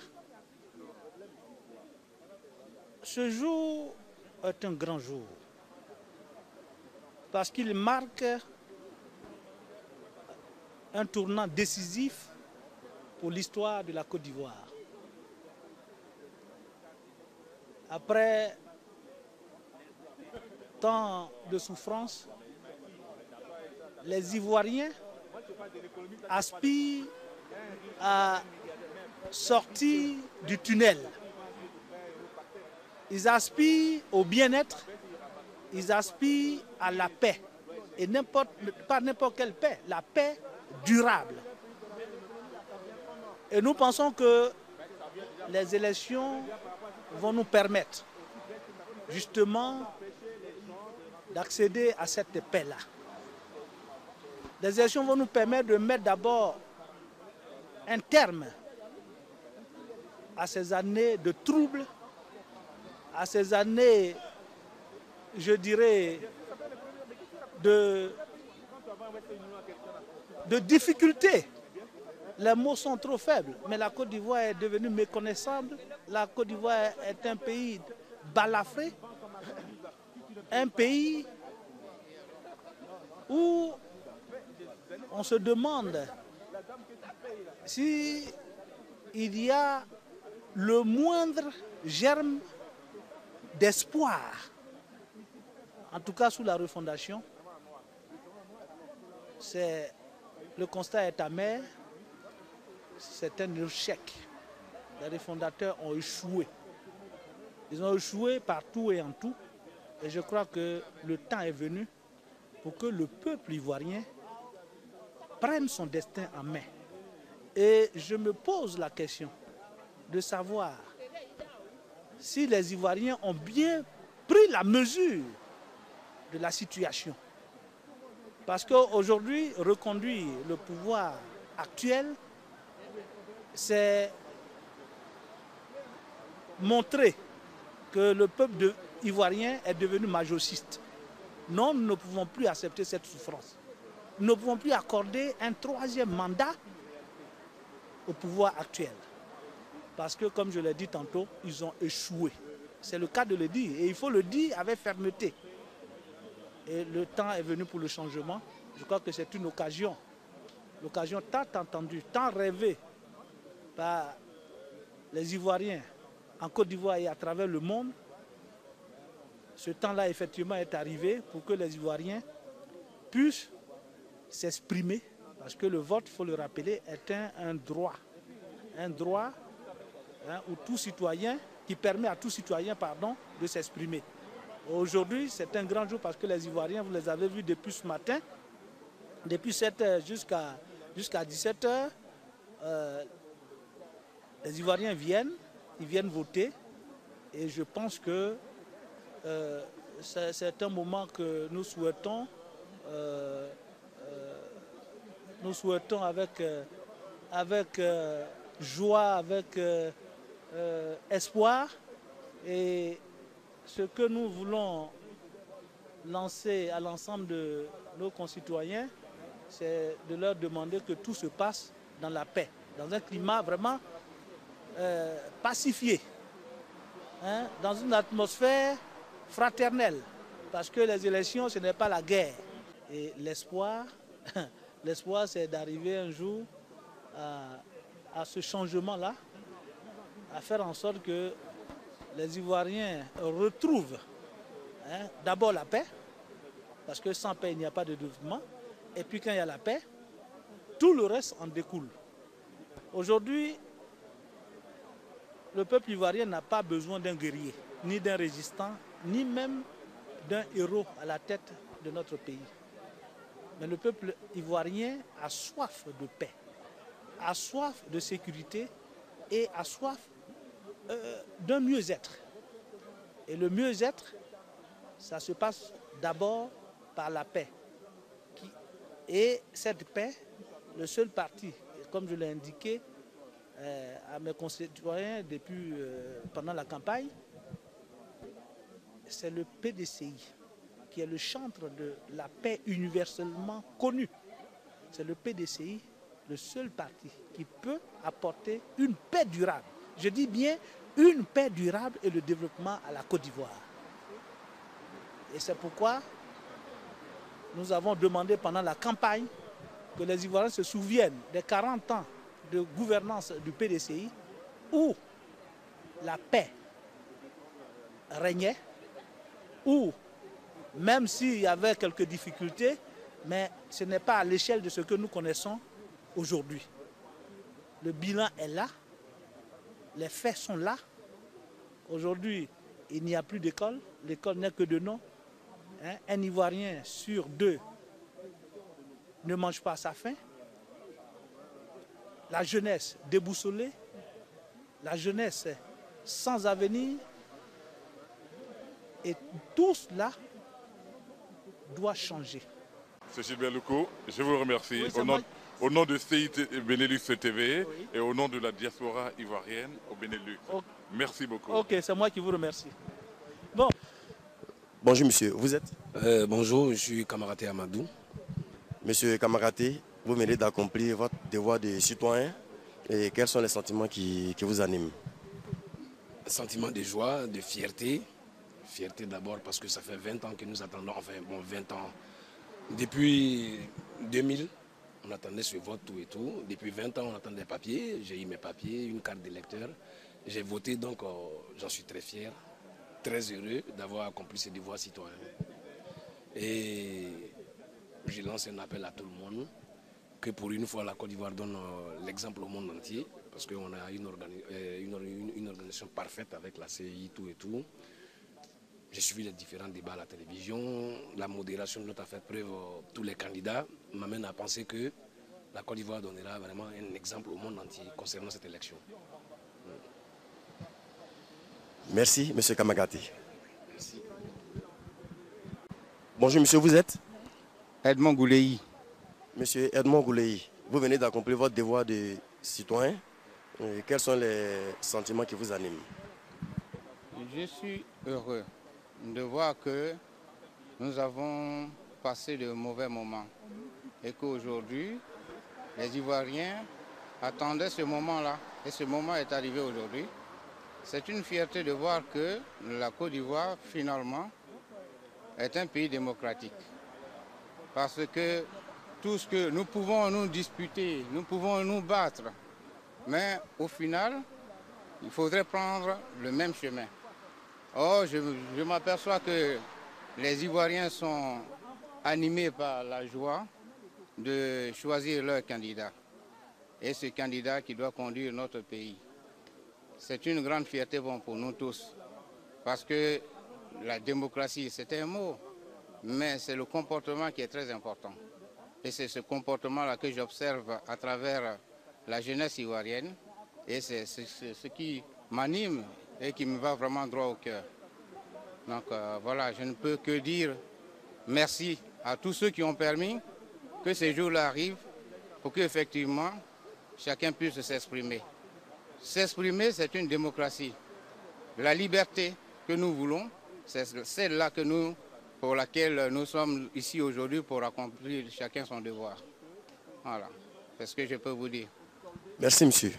Ce jour est un grand jour parce qu'il marque un tournant décisif pour l'histoire de la Côte d'Ivoire. Après tant de souffrance, les Ivoiriens aspirent à sortir du tunnel. Ils aspirent au bien-être, ils aspirent à la paix. Et pas n'importe quelle paix, la paix durable. Et nous pensons que les élections vont nous permettre justement d'accéder à cette paix-là. Les élections vont nous permettre de mettre d'abord un terme à ces années de troubles, à ces années, je dirais, de difficultés. Les mots sont trop faibles, mais la Côte d'Ivoire est devenue méconnaissable. La Côte d'Ivoire est un pays balafré, un pays où on se demande s'il y a le moindre germe d'espoir, en tout cas sous la refondation. Le constat est amer, c'est un échec. Les refondateurs ont échoué. Ils ont échoué partout et en tout. Et je crois que le temps est venu pour que le peuple ivoirien prenne son destin en main. Et je me pose la question de savoir si les Ivoiriens ont bien pris la mesure de la situation. Parce qu'aujourd'hui, reconduire le pouvoir actuel, c'est montrer que le peuple ivoirien est devenu majorsiste. Non, nous ne pouvons plus accepter cette souffrance. Nous ne pouvons plus accorder un troisième mandat au pouvoir actuel. Parce que, comme je l'ai dit tantôt, ils ont échoué. C'est le cas de le dire. Et il faut le dire avec fermeté. Et le temps est venu pour le changement. Je crois que c'est une occasion. L'occasion tant entendue, tant rêvée par les Ivoiriens en Côte d'Ivoire et à travers le monde. Ce temps-là, effectivement, est arrivé pour que les Ivoiriens puissent s'exprimer. Parce que le vote, il faut le rappeler, est un droit. Un droit où tout citoyen, qui permet à tout citoyen, de s'exprimer. Aujourd'hui, c'est un grand jour parce que les Ivoiriens, vous les avez vus depuis ce matin, depuis 7h jusqu'à 17h, les Ivoiriens viennent, ils viennent voter. Et je pense que c'est un moment que nous souhaitons avec joie, avec espoir. Et ce que nous voulons lancer à l'ensemble de nos concitoyens, c'est de leur demander que tout se passe dans la paix, dans un climat vraiment pacifié, dans une atmosphère fraternelle, parce que les élections, ce n'est pas la guerre. Et l'espoir, c'est d'arriver un jour à ce changement-là, à faire en sorte que les Ivoiriens retrouvent d'abord la paix, parce que sans paix, il n'y a pas de développement. Et puis quand il y a la paix, tout le reste en découle. Aujourd'hui, le peuple ivoirien n'a pas besoin d'un guerrier, ni d'un résistant, ni même d'un héros à la tête de notre pays. Mais le peuple ivoirien a soif de paix, a soif de sécurité et a soif d'un mieux-être. Et le mieux-être, ça se passe d'abord par la paix. Et cette paix, le seul parti, comme je l'ai indiqué à mes concitoyens depuis pendant la campagne, c'est le PDCI, qui est le chantre de la paix universellement connu. C'est le PDCI, le seul parti qui peut apporter une paix durable. Je dis bien une paix durable et le développement à la Côte d'Ivoire. Et c'est pourquoi nous avons demandé pendant la campagne que les Ivoiriens se souviennent des 40 ans de gouvernance du PDCI où la paix régnait, où même s'il y avait quelques difficultés, mais ce n'est pas à l'échelle de ce que nous connaissons aujourd'hui. Le bilan est là, les faits sont là. Aujourd'hui, il n'y a plus d'école, l'école n'est que de nom. un Ivoirien sur 2 ne mange pas à sa faim. La jeunesse déboussolée, la jeunesse sans avenir. Et tout cela doit changer. C'est Gilbert Louko, je vous remercie Oui, au nom de CIT Benelux TV et au nom de la diaspora ivoirienne au Benelux. Okay. Merci beaucoup. Ok, c'est moi qui vous remercie. Bon. Bonjour monsieur, vous êtes Bonjour, je suis Kamaraté Amadou. Monsieur Kamaraté, vous venez d'accomplir votre devoir de citoyen. Et quels sont les sentiments qui vous animent? Sentiment de joie, de fierté. Fierté d'abord parce que ça fait 20 ans que nous attendons, enfin bon 20 ans. Depuis 2000, on attendait ce vote tout et tout. Depuis 20 ans, on attendait des papiers. J'ai eu mes papiers, une carte d'électeur. J'ai voté, donc j'en suis très fier, très heureux d'avoir accompli ce devoir citoyen. Et je lance un appel à tout le monde, que pour une fois la Côte d'Ivoire donne l'exemple au monde entier, parce qu'on a une organisation parfaite avec la CI, tout et tout. J'ai suivi les différents débats à la télévision, la modération dont a fait preuve tous les candidats m'amène à penser que la Côte d'Ivoire donnera vraiment un exemple au monde entier concernant cette élection. Merci, monsieur Kamaraté. Merci. Bonjour, monsieur, vous êtes Edmond Gouléi. Monsieur Edmond Gouléi, vous venez d'accomplir votre devoir de citoyen. Quels sont les sentiments qui vous animent? Je suis heureux de voir que nous avons passé de mauvais moments et qu'aujourd'hui, les Ivoiriens attendaient ce moment-là et ce moment est arrivé aujourd'hui. C'est une fierté de voir que la Côte d'Ivoire, finalement, est un pays démocratique. Parce que tout ce que nous pouvons nous disputer, nous pouvons nous battre, mais au final, il faudrait prendre le même chemin. Or, je m'aperçois que les Ivoiriens sont animés par la joie de choisir leur candidat. Et ce candidat qui doit conduire notre pays. C'est une grande fierté pour nous tous. Parce que la démocratie, c'est un mot, mais c'est le comportement qui est très important. Et c'est ce comportement-là que j'observe à travers la jeunesse ivoirienne. Et c'est ce qui m'anime et qui me va vraiment droit au cœur. Donc voilà, je ne peux que dire merci à tous ceux qui ont permis que ces jours-là arrivent pour qu'effectivement chacun puisse s'exprimer. S'exprimer, c'est une démocratie. La liberté que nous voulons, c'est celle-là pour laquelle nous sommes ici aujourd'hui pour accomplir chacun son devoir. Voilà, c'est ce que je peux vous dire. Merci, monsieur.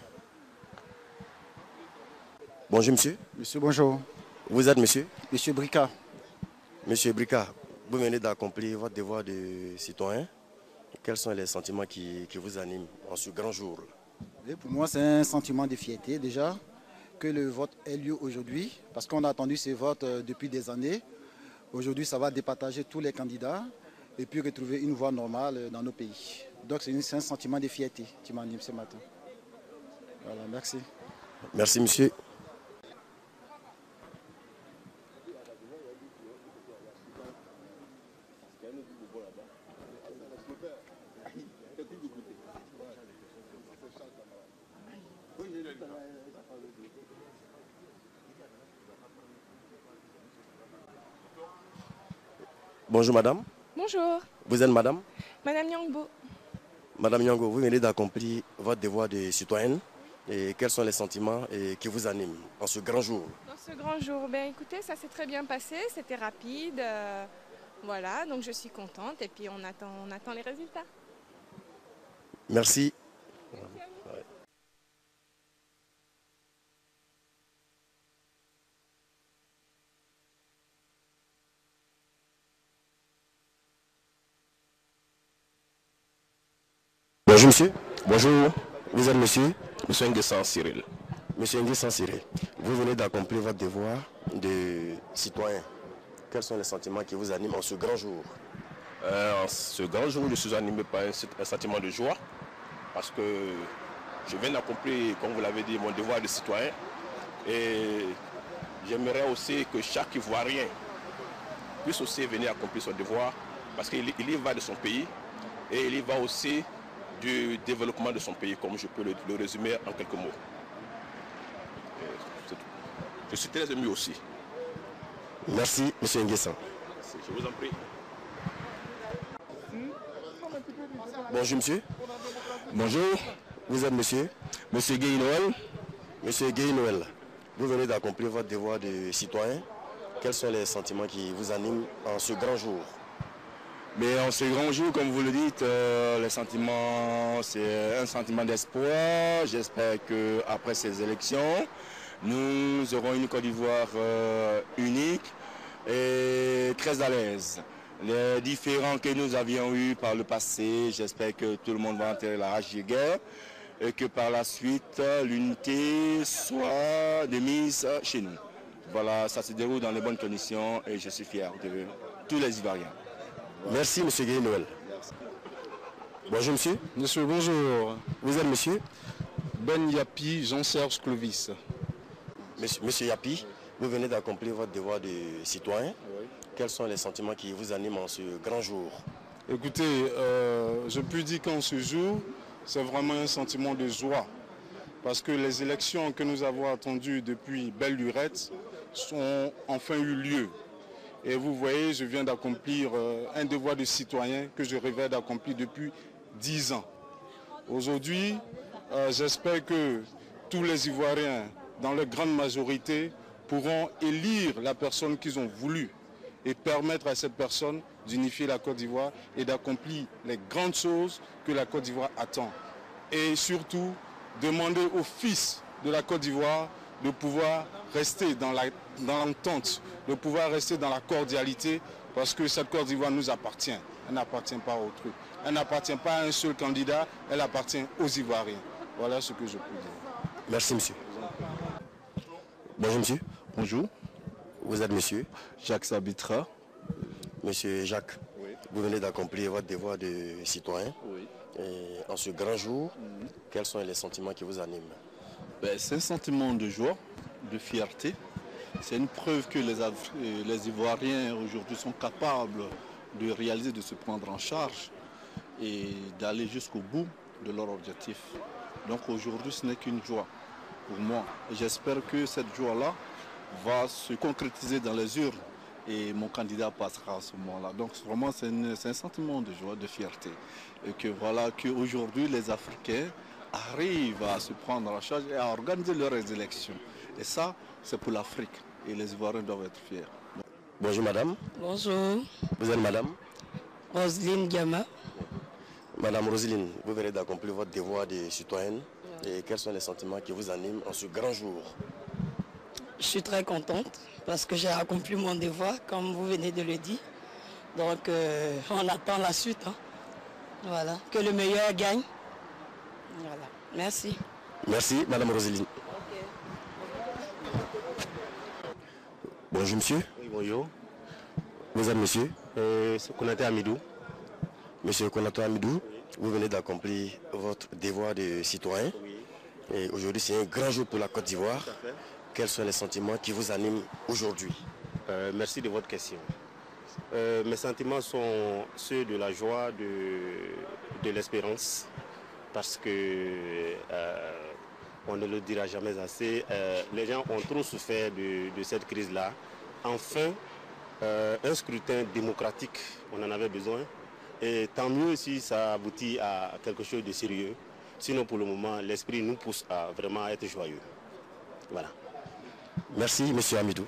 Bonjour, monsieur. Monsieur, bonjour. Vous êtes monsieur? Monsieur Brika. Monsieur Brika, vous venez d'accomplir votre devoir de citoyen. Quels sont les sentiments qui vous animent en ce grand jour? Et pour moi, c'est un sentiment de fierté déjà que le vote ait lieu aujourd'hui, parce qu'on a attendu ce vote depuis des années. Aujourd'hui, ça va départager tous les candidats et puis retrouver une voie normale dans nos pays. Donc c'est un sentiment de fierté qui m'anime ce matin. Voilà, merci. Merci, monsieur. Bonjour madame. Bonjour. Vous êtes madame? Madame Nyangbo. Madame Nyangbo, vous venez d'accomplir votre devoir de citoyenne. Et quels sont les sentiments qui vous animent en ce grand jour? Dans ce grand jour, ben écoutez, ça s'est très bien passé, c'était rapide. Voilà, donc je suis contente et puis on attend les résultats. Merci. Bonjour monsieur. Bonjour. Vous êtes monsieur? Monsieur Nguessan Cyril. Monsieur Nguessan Cyril, vous venez d'accomplir votre devoir de citoyen. Quels sont les sentiments qui vous animent en ce grand jour? En ce grand jour, je suis animé par un sentiment de joie parce que je viens d'accomplir, comme vous l'avez dit, mon devoir de citoyen. Et j'aimerais aussi que chaque Ivoirien puisse aussi venir accomplir son devoir, parce qu'il y va de son pays et il y va aussi du développement de son pays, comme je peux le résumer en quelques mots. Je suis très ému aussi. Merci, M. Nguessan. Je vous en prie. Bonjour, monsieur. Bonjour. Vous êtes monsieur? Monsieur Guy Noël. Monsieur Guy Noël, vous venez d'accomplir votre devoir de citoyen. Quels sont les sentiments qui vous animent en ce grand jour? Mais en ce grand jour, comme vous le dites, les sentiments, c'est un sentiment d'espoir. J'espère qu'après ces élections, nous aurons une Côte d'Ivoire unique et très à l'aise. Les différends que nous avions eus par le passé, j'espère que tout le monde va enterrer la rage de guerre et que par la suite, l'unité soit de mise chez nous. Voilà, ça se déroule dans les bonnes conditions et je suis fier de tous les Ivoiriens. Merci, M. Guy Noël. Bonjour, monsieur. Monsieur, bonjour. Vous êtes monsieur? Ben Yapi, Jean-Serge Clovis. Monsieur Yapi, vous venez d'accomplir votre devoir de citoyen. Oui. Quels sont les sentiments qui vous animent en ce grand jour? Écoutez, je peux dire qu'en ce jour, c'est vraiment un sentiment de joie. Parce que les élections que nous avons attendues depuis belle lurette ont enfin eu lieu. Et vous voyez, je viens d'accomplir un devoir de citoyen que je rêvais d'accomplir depuis 10 ans. Aujourd'hui, j'espère que tous les Ivoiriens, dans leur grande majorité, pourront élire la personne qu'ils ont voulu et permettre à cette personne d'unifier la Côte d'Ivoire et d'accomplir les grandes choses que la Côte d'Ivoire attend. Et surtout, demander aux fils de la Côte d'Ivoire de pouvoir rester dans l'entente, de pouvoir rester dans la cordialité, parce que cette Côte d'Ivoire nous appartient. Elle n'appartient pas à autrui. Elle n'appartient pas à un seul candidat, elle appartient aux Ivoiriens. Voilà ce que je peux dire. Merci, monsieur. Bonjour, monsieur. Bonjour. Vous êtes monsieur? Jacques Sabitra. Monsieur Jacques, oui. Vous venez d'accomplir votre devoir de citoyen. Oui. Et en ce grand jour, quels sont les sentiments qui vous animent? C'est un sentiment de joie, de fierté. C'est une preuve que les Ivoiriens aujourd'hui sont capables de réaliser, de se prendre en charge et d'aller jusqu'au bout de leur objectif. Donc aujourd'hui, ce n'est qu'une joie pour moi. J'espère que cette joie-là va se concrétiser dans les urnes et mon candidat passera à ce moment-là. Donc vraiment, c'est un sentiment de joie, de fierté. Et que voilà, qu'aujourd'hui, les Africains arrivent à se prendre en charge et à organiser leurs élections. Et ça, c'est pour l'Afrique. Et les Ivoiriens doivent être fiers. Bonjour madame. Bonjour. Vous êtes madame? Roselyne Gama. Madame Roselyne, vous venez d'accomplir votre devoir de citoyenne. Et quels sont les sentiments qui vous animent en ce grand jour? Je suis très contente parce que j'ai accompli mon devoir, comme vous venez de le dire. Donc, on attend la suite. Hein. Voilà. Que le meilleur gagne. Voilà. Merci. Merci, madame Roselyne. Bonjour, monsieur. Oui, bonjour. Vous êtes monsieur? C'est Konaté Amidou. Monsieur Konaté Amidou, vous venez d'accomplir votre devoir de citoyen. Oui. Et aujourd'hui, c'est un grand jour pour la Côte d'Ivoire. Quels sont les sentiments qui vous animent aujourd'hui? Merci de votre question. Mes sentiments sont ceux de la joie, de l'espérance, parce que on ne le dira jamais assez. Les gens ont trop souffert de cette crise-là. Enfin, un scrutin démocratique, on en avait besoin. Et tant mieux si ça aboutit à quelque chose de sérieux. Sinon, pour le moment, l'esprit nous pousse à vraiment être joyeux. Voilà. Merci, monsieur Amidou.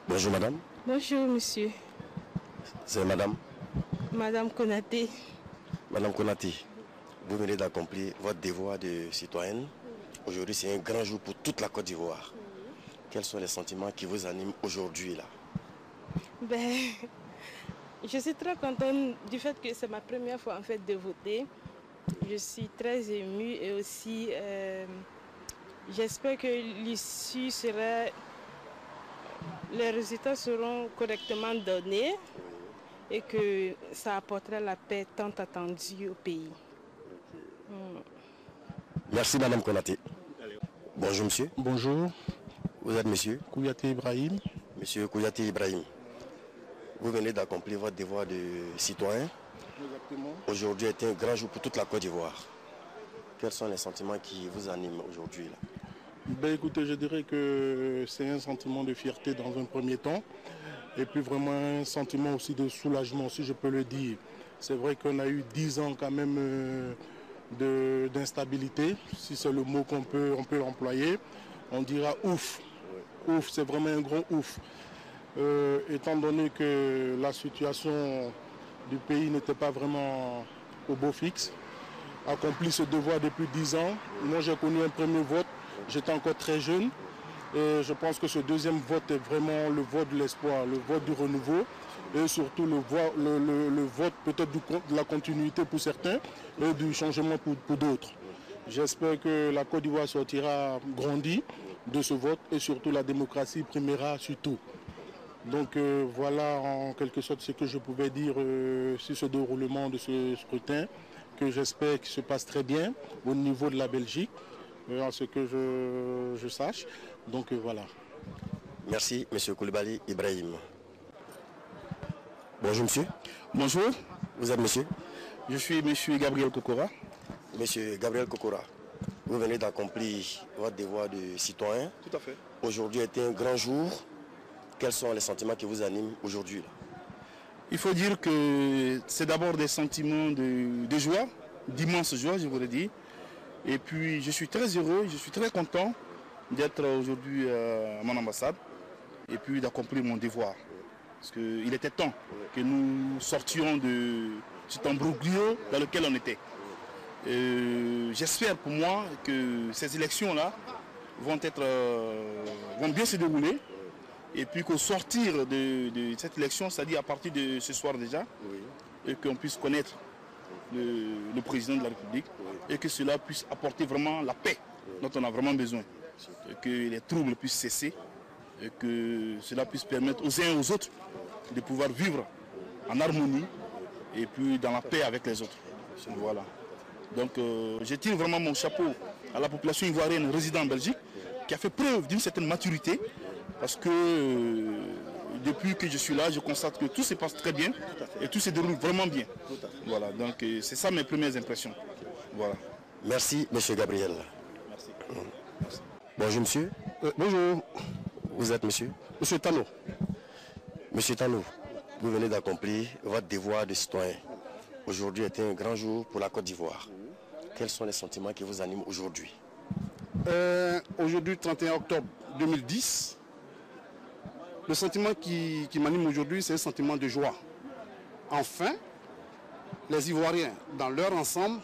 Bonjour, madame. Bonjour, monsieur. C'est madame? Madame Konaté. Madame Konaté, vous venez d'accomplir votre devoir de citoyenne. Aujourd'hui, c'est un grand jour pour toute la Côte d'Ivoire. Quels sont les sentiments qui vous animent aujourd'hui, là? Je suis très contente du fait que c'est ma première fois en fait de voter. Je suis très émue et aussi j'espère que l'issue sera, les résultats seront correctement donnés et que ça apportera la paix tant attendue au pays. Merci madame Konaté. Bonjour monsieur. Bonjour. Vous êtes monsieur? Kouyaté Ibrahim. Monsieur Kouyaté Ibrahim. Vous venez d'accomplir votre devoir de citoyen. Exactement. Aujourd'hui est un grand jour pour toute la Côte d'Ivoire. Quels sont les sentiments qui vous animent aujourd'hui là? Ben, écoutez, je dirais que c'est un sentiment de fierté dans un premier temps. Et puis vraiment un sentiment aussi de soulagement, si je peux le dire. C'est vrai qu'on a eu 10 ans quand même d'instabilité, si c'est le mot qu'on peut employer. On dira ouf. Ouf, c'est vraiment un gros ouf. Étant donné que la situation du pays n'était pas vraiment au beau fixe, accompli ce devoir depuis 10 ans. Moi j'ai connu un premier vote, j'étais encore très jeune. Et je pense que ce deuxième vote est vraiment le vote de l'espoir, le vote du renouveau et surtout le vote peut-être de la continuité pour certains et du changement pour d'autres. J'espère que la Côte d'Ivoire sortira grandie de ce vote et surtout la démocratie primera sur tout. Donc voilà en quelque sorte ce que je pouvais dire sur ce déroulement de ce scrutin que j'espère qu'il se passe très bien au niveau de la Belgique, en ce que je sache. Donc voilà. Merci, M. Koulibaly Ibrahim. Bonjour, monsieur. Bonjour. Vous êtes monsieur? Je suis M. Gabriel Kokora. Monsieur Gabriel Kokora, vous venez d'accomplir votre devoir de citoyen. Tout à fait. Aujourd'hui est un grand jour. Quels sont les sentiments qui vous animent aujourd'hui? Il faut dire que c'est d'abord des sentiments de joie, d'immense joie, je voudrais dire. Et puis je suis très heureux, je suis très content d'être aujourd'hui à mon ambassade et puis d'accomplir mon devoir. Parce qu'il était temps que nous sortions de cet embroglio dans lequel on était. J'espère pour moi que ces élections-là vont bien se dérouler. Et puis qu'au sortir de cette élection, c'est-à-dire à partir de ce soir déjà, et qu'on puisse connaître le président de la République, et que cela puisse apporter vraiment la paix dont on a vraiment besoin. Et que les troubles puissent cesser, et que cela puisse permettre aux uns et aux autres de pouvoir vivre en harmonie, et puis dans la paix avec les autres. Voilà. Donc je tire vraiment mon chapeau à la population ivoirienne résidant en Belgique, qui a fait preuve d'une certaine maturité, parce que depuis que je suis là, je constate que tout se passe très bien et tout se déroule vraiment bien. Voilà, donc c'est ça mes premières impressions. Voilà. Merci, monsieur Gabriel. Merci. Bonjour, monsieur. Bonjour. Vous êtes monsieur? Monsieur Tano. Monsieur Tano, vous venez d'accomplir votre devoir de citoyen. Aujourd'hui est un grand jour pour la Côte d'Ivoire. Quels sont les sentiments qui vous animent aujourd'hui? Aujourd'hui, 31 octobre 2010, le sentiment qui m'anime aujourd'hui, c'est un sentiment de joie. Enfin, les Ivoiriens, dans leur ensemble,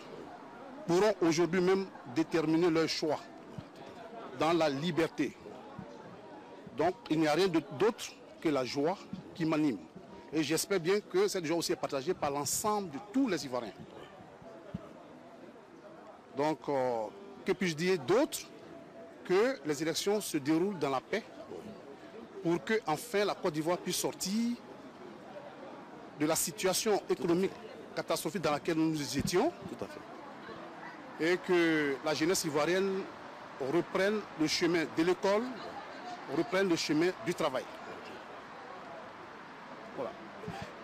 pourront aujourd'hui même déterminer leur choix dans la liberté. Donc, il n'y a rien d'autre que la joie qui m'anime. Et j'espère bien que cette joie aussi est partagée par l'ensemble de tous les Ivoiriens. Donc, que puis-je dire d'autre que les élections se déroulent dans la paix pour que enfin la Côte d'Ivoire puisse sortir de la situation économique catastrophique dans laquelle nous étions. Tout à fait. Et que la jeunesse ivoirienne reprenne le chemin de l'école, reprenne le chemin du travail. Voilà.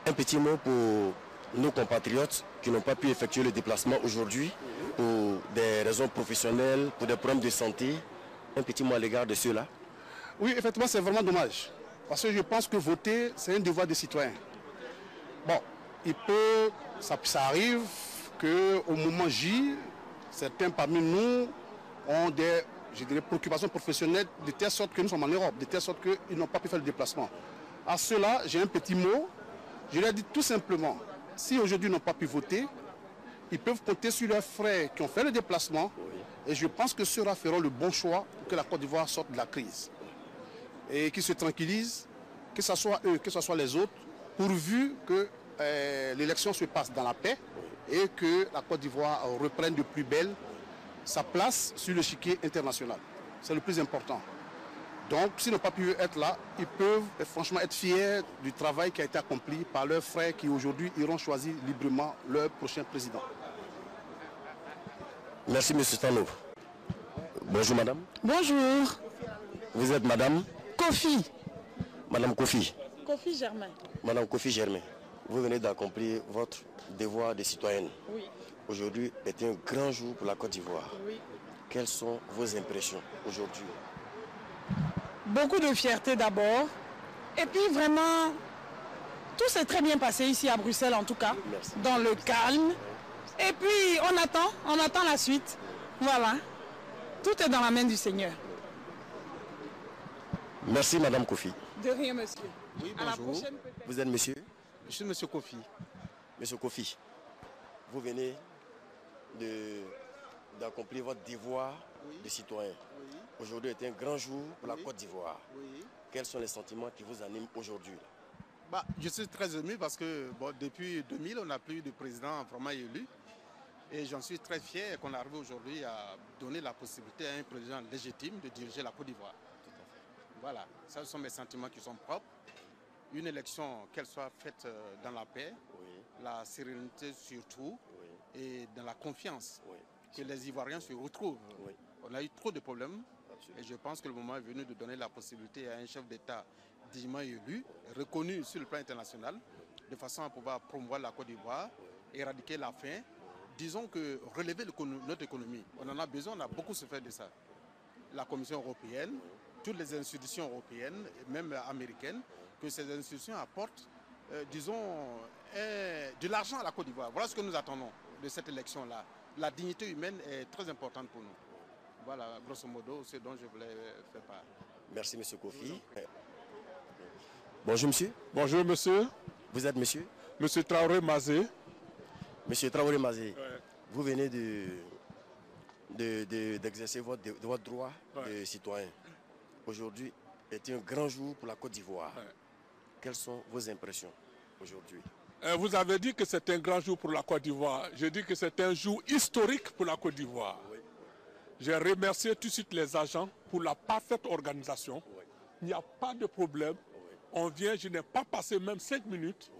Un petit mot pour nos compatriotes qui n'ont pas pu effectuer le déplacement aujourd'hui pour des raisons professionnelles, pour des problèmes de santé. Un petit mot à l'égard de ceux-là. Oui, effectivement, c'est vraiment dommage. Parce que je pense que voter, c'est un devoir des citoyens. Bon, ça arrive qu'au moment J, certains parmi nous ont des, préoccupations professionnelles de telle sorte que nous sommes en Europe, de telle sorte qu'ils n'ont pas pu faire le déplacement. À cela, j'ai un petit mot. Je leur dis tout simplement, si aujourd'hui ils n'ont pas pu voter, ils peuvent compter sur leurs frères qui ont fait le déplacement. Et je pense que ceux-là feront le bon choix pour que la Côte d'Ivoire sorte de la crise. Et qu'ils se tranquillisent, que ce soit eux, que ce soit les autres, pourvu que l'élection se passe dans la paix et que la Côte d'Ivoire reprenne de plus belle sa place sur l'échiquier international. C'est le plus important. Donc, s'ils n'ont pas pu être là, ils peuvent franchement être fiers du travail qui a été accompli par leurs frères qui aujourd'hui iront choisir librement leur prochain président. Merci, M. Tano. Bonjour, madame. Bonjour. Vous êtes madame Kofi. Madame Kofi. Kofi Germain. Madame Kofi Germain, vous venez d'accomplir votre devoir de citoyenne. Oui. Aujourd'hui est un grand jour pour la Côte d'Ivoire. Oui. Quelles sont vos impressions aujourd'hui? Beaucoup de fierté d'abord. Et puis vraiment, tout s'est très bien passé ici à Bruxelles en tout cas. Merci. Dans le calme. Et puis on attend la suite. Voilà. Tout est dans la main du Seigneur. Merci Madame Kofi. De rien, monsieur. Oui, À la bonjour. prochaine, peut-être. Vous êtes monsieur? Je suis monsieur Kofi. Monsieur Kofi, vous venez d'accomplir votre devoir de citoyen. Aujourd'hui est un grand jour pour la Côte d'Ivoire. Quels sont les sentiments qui vous animent aujourd'hui? Je suis très ému parce que depuis 2000, on n'a plus eu de président vraiment élu. Et j'en suis très fier qu'on arrive aujourd'hui à donner la possibilité à un président légitime de diriger la Côte d'Ivoire. Voilà, ça ce sont mes sentiments qui sont propres. Une élection, qu'elle soit faite dans la paix, la sérénité surtout, et dans la confiance, que les Ivoiriens se retrouvent. On a eu trop de problèmes et je pense que le moment est venu de donner la possibilité à un chef d'État dignement élu, reconnu sur le plan international, de façon à pouvoir promouvoir la Côte d'Ivoire, éradiquer la faim. Disons que relever notre économie, on en a besoin, on a beaucoup souffert de ça. La Commission européenne, toutes les institutions européennes, et même américaines, que ces institutions apportent, de l'argent à la Côte d'Ivoire. Voilà ce que nous attendons de cette élection-là. La dignité humaine est très importante pour nous. Voilà, grosso modo, ce dont je voulais faire part. Merci monsieur Kofi. Bonjour monsieur. Bonjour monsieur. Vous êtes monsieur? Monsieur Traoré Mazé. Monsieur Traoré Mazé, vous venez d'exercer votre droit de citoyen. Aujourd'hui est un grand jour pour la Côte d'Ivoire. Quelles sont vos impressions aujourd'hui? Vous avez dit que c'est un grand jour pour la Côte d'Ivoire. Je dis que c'est un jour historique pour la Côte d'Ivoire. J'ai remercié tout de suite les agents pour la parfaite organisation. Il n'y a pas de problème. On vient, je n'ai pas passé même 5 minutes.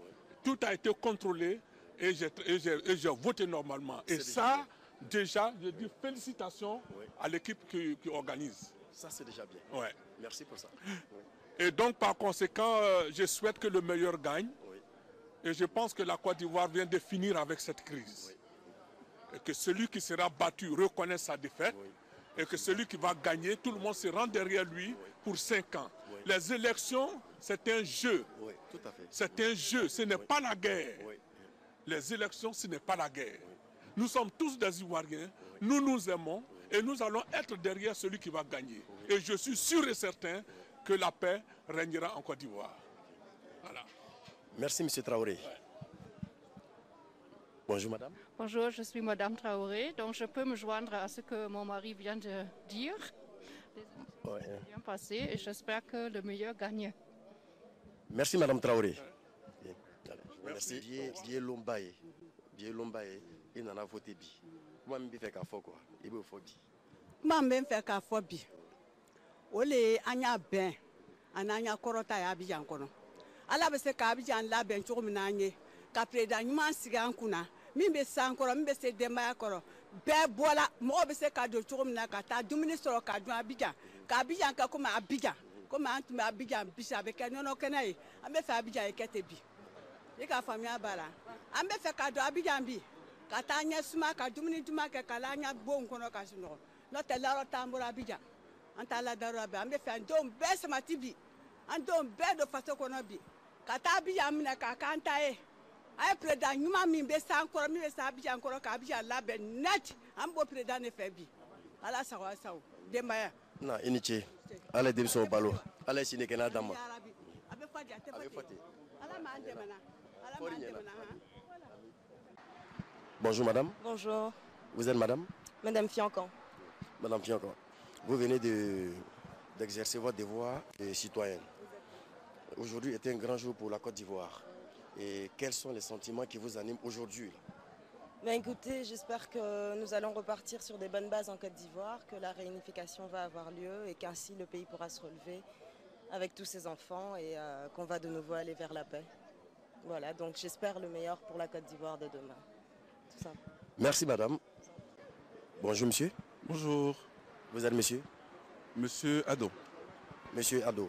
Tout a été contrôlé et j'ai voté normalement. Et ça, déjà, je dis félicitations à l'équipe qui organise. Ça, c'est déjà bien. Ouais. Merci pour ça. Et donc, par conséquent, je souhaite que le meilleur gagne. Et je pense que la Côte d'Ivoire vient de finir avec cette crise. Et que celui qui sera battu reconnaisse sa défaite. Et que celui qui va gagner, tout le monde se rend derrière lui pour 5 ans. Les élections, c'est un jeu. Tout à fait. C'est un jeu, ce n'est pas la guerre. Les élections, ce n'est pas la guerre. Nous sommes tous des Ivoiriens, nous nous aimons et nous allons être derrière celui qui va gagner. Et je suis sûr et certain que la paix régnera en Côte d'Ivoire. Voilà. Merci, M. Traoré. Bonjour, madame. Bonjour, je suis madame Traoré, donc je peux me joindre à ce que mon mari vient de dire. Les élections sont bien passées et j'espère que le meilleur gagne. Merci, madame Traoré. Bien. Merci. Bien Lombaye. Bien Lombaye. Il n'en a voté bi. Moi, je fais qu'à quoi. Il veut faire bi. Moi, je fais qu'à faire bi. Ole anya ben ananya korota ya bijan kono ala be se ka bijan la ben chugo minanye ka preda nyuma siga nkuna min be sankoro min be se demba koro be bola mo be se ka do chugo minaka ka ta dumini soro ka do abijan ka kuma abijan kuma antu me abijan bisa be ke nono kenai ambe fa abijan ekete bi e ka famia bala ambe fe ka do abijan bi ka ta nya suma ka dumini duma ke kala nya bon kono ka suno no te laro tambura abijan anta la darobe ambe fe ndom be samati bi andom be do faso kono bi kata bi amna ka kanta e ay preda nyuma mi be sankoro mi be sa bi ankoro ka bi la be net ambo preda ne fe bi ala sawa saw demba ya na iniche ala demso balo ala sine kena dama abe fadi ate fati ala ma ande mana ala ma ande mana Bonjour madame. Bonjour. Vous êtes madame? Madame Fiancan. Madame Fiancan. Vous venez d'exercer votre devoir de citoyenne. Aujourd'hui est un grand jour pour la Côte d'Ivoire. Et quels sont les sentiments qui vous animent aujourd'hui? Ben écoutez, j'espère que nous allons repartir sur des bonnes bases en Côte d'Ivoire, que la réunification va avoir lieu et qu'ainsi le pays pourra se relever avec tous ses enfants et qu'on va de nouveau aller vers la paix. Voilà, donc j'espère le meilleur pour la Côte d'Ivoire de demain. Tout ça. Merci madame. Bonjour monsieur. Bonjour. Vous êtes monsieur? Monsieur Adon. Monsieur Adon,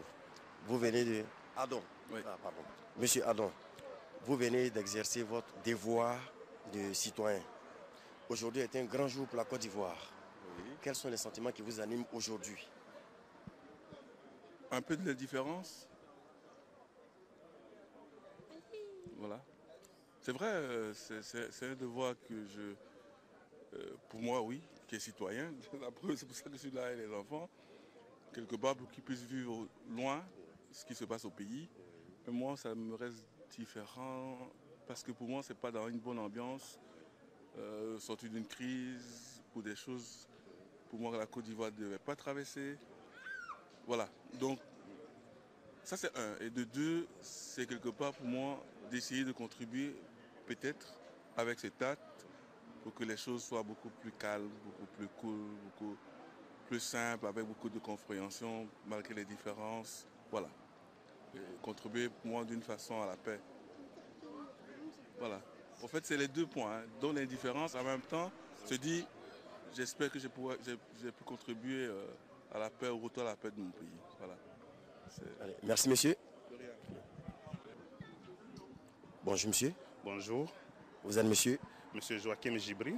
vous venez de... Adon. Oui. Ah, pardon. Monsieur Adam, vous venez d'exercer votre devoir de citoyen. Aujourd'hui est un grand jour pour la Côte d'Ivoire. Oui. Quels sont les sentiments qui vous animent aujourd'hui? Un peu de l'indifférence. Voilà. C'est vrai, c'est un devoir que pour moi, oui, qui est citoyen. C'est pour ça que je suis là avec les enfants. Quelque part pour qu'ils puissent vivre loin ce qui se passe au pays. Mais moi, ça me reste différent parce que pour moi, c'est pas dans une bonne ambiance. Sortir d'une crise pour des choses, pour moi, la Côte d'Ivoire ne devait pas traverser. Voilà. Donc, ça c'est un. Et de deux, c'est quelque part pour moi d'essayer de contribuer peut-être avec cet acte pour que les choses soient beaucoup plus calmes, beaucoup plus cool, beaucoup plus simples, avec beaucoup de compréhension malgré les différences. Voilà. Et contribuer pour moi d'une façon à la paix. Voilà. En fait, c'est les deux points. Hein. Dans l'indifférence, en même temps, se dit, j'espère que j'ai pu contribuer à la paix, au retour à la paix de mon pays. Voilà. Allez, merci monsieur. Bonjour monsieur. Bonjour. Vous êtes monsieur? Monsieur Joachim Gibri.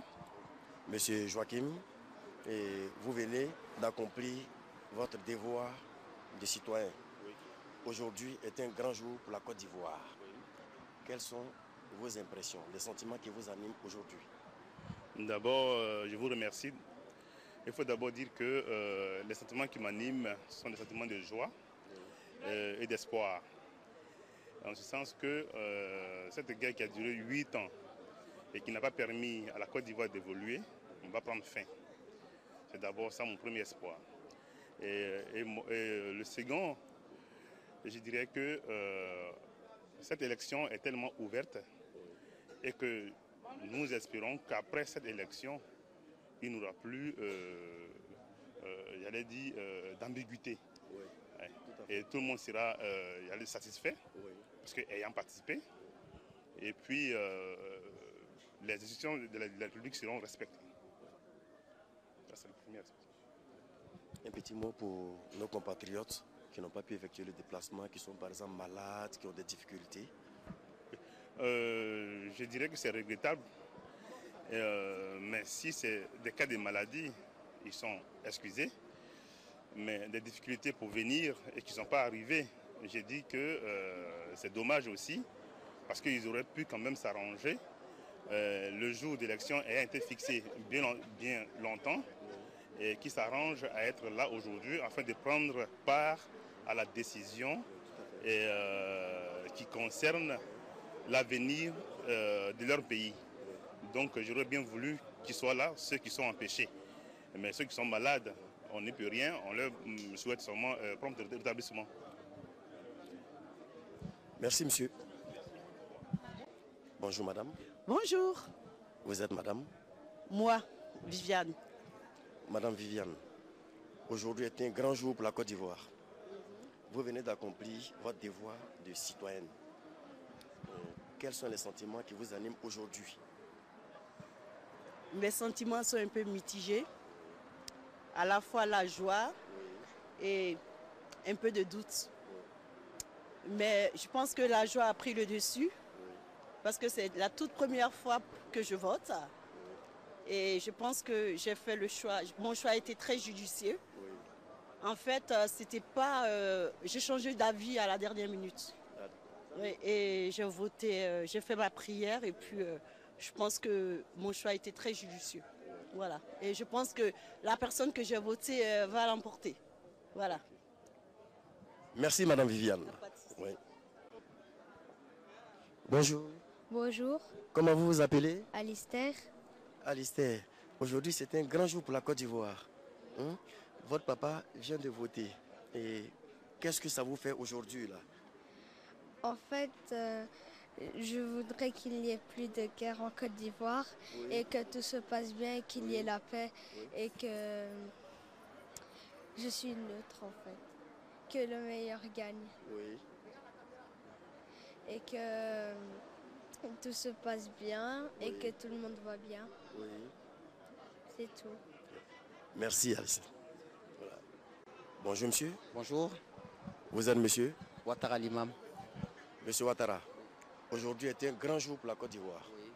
Monsieur Joachim, et vous venez d'accomplir votre devoir de citoyen. Oui. Aujourd'hui est un grand jour pour la Côte d'Ivoire. Oui. Quelles sont vos impressions, les sentiments qui vous animent aujourd'hui? D'abord, je vous remercie. Il faut d'abord dire que les sentiments qui m'animent sont des sentiments de joie et d'espoir. En ce sens que cette guerre qui a duré 8 ans et qui n'a pas permis à la Côte d'Ivoire d'évoluer, va prendre fin. C'est d'abord ça mon premier espoir. Et le second, je dirais que cette élection est tellement ouverte et que nous espérons qu'après cette élection, il n'y aura plus, j'allais dire, d'ambiguïté. Oui, ouais. Et tout le monde sera satisfait, oui, parce qu'ayant participé, et puis les institutions de la République seront respectées. Ça, c'est le premier aspect. Un petit mot pour nos compatriotes qui n'ont pas pu effectuer le déplacement, qui sont par exemple malades, qui ont des difficultés. Je dirais que c'est regrettable, mais si c'est des cas de maladie, ils sont excusés. Mais des difficultés pour venir et qui ne sont pas arrivées, j'ai dit que c'est dommage aussi, parce qu'ils auraient pu quand même s'arranger. Le jour d'élection a été fixé bien longtemps et qui s'arrange à être là aujourd'hui afin de prendre part à la décision qui concerne l'avenir de leur pays. Donc j'aurais bien voulu qu'ils soient là, ceux qui sont empêchés. Mais ceux qui sont malades, on n'y peut rien, on leur souhaite seulement prompt rétablissement. Merci monsieur. Bonjour madame. Bonjour. Vous êtes madame? Moi, Viviane. Madame Viviane, aujourd'hui est un grand jour pour la Côte d'Ivoire. Vous venez d'accomplir votre devoir de citoyenne. Quels sont les sentiments qui vous animent aujourd'hui? Mes sentiments sont un peu mitigés. À la fois la joie et un peu de doute. Mais je pense que la joie a pris le dessus parce que c'est la toute première fois que je vote. Et je pense que j'ai fait le choix. Mon choix a été très judicieux. En fait, c'était pas. J'ai changé d'avis à la dernière minute. Et j'ai voté, j'ai fait ma prière et puis je pense que mon choix a été très judicieux. Voilà. Et je pense que la personne que j'ai votée va l'emporter. Voilà. Merci Madame Viviane. Oui. Bonjour. Bonjour. Comment vous vous appelez? Alistair. Alistair, aujourd'hui c'est un grand jour pour la Côte d'Ivoire. Votre papa vient de voter. Et qu'est-ce que ça vous fait aujourd'hui là? En fait, je voudrais qu'il n'y ait plus de guerre en Côte d'Ivoire, oui, et que tout se passe bien, et qu'il y ait la paix, oui, et que je suis neutre en fait. Que le meilleur gagne. Oui. Et que tout se passe bien, oui, et que tout le monde va bien. Oui. C'est tout. Merci Alice. Voilà. Bonjour monsieur. Bonjour. Vous êtes monsieur? Ouattara Limam. Monsieur Ouattara, aujourd'hui est un grand jour pour la Côte d'Ivoire. Oui.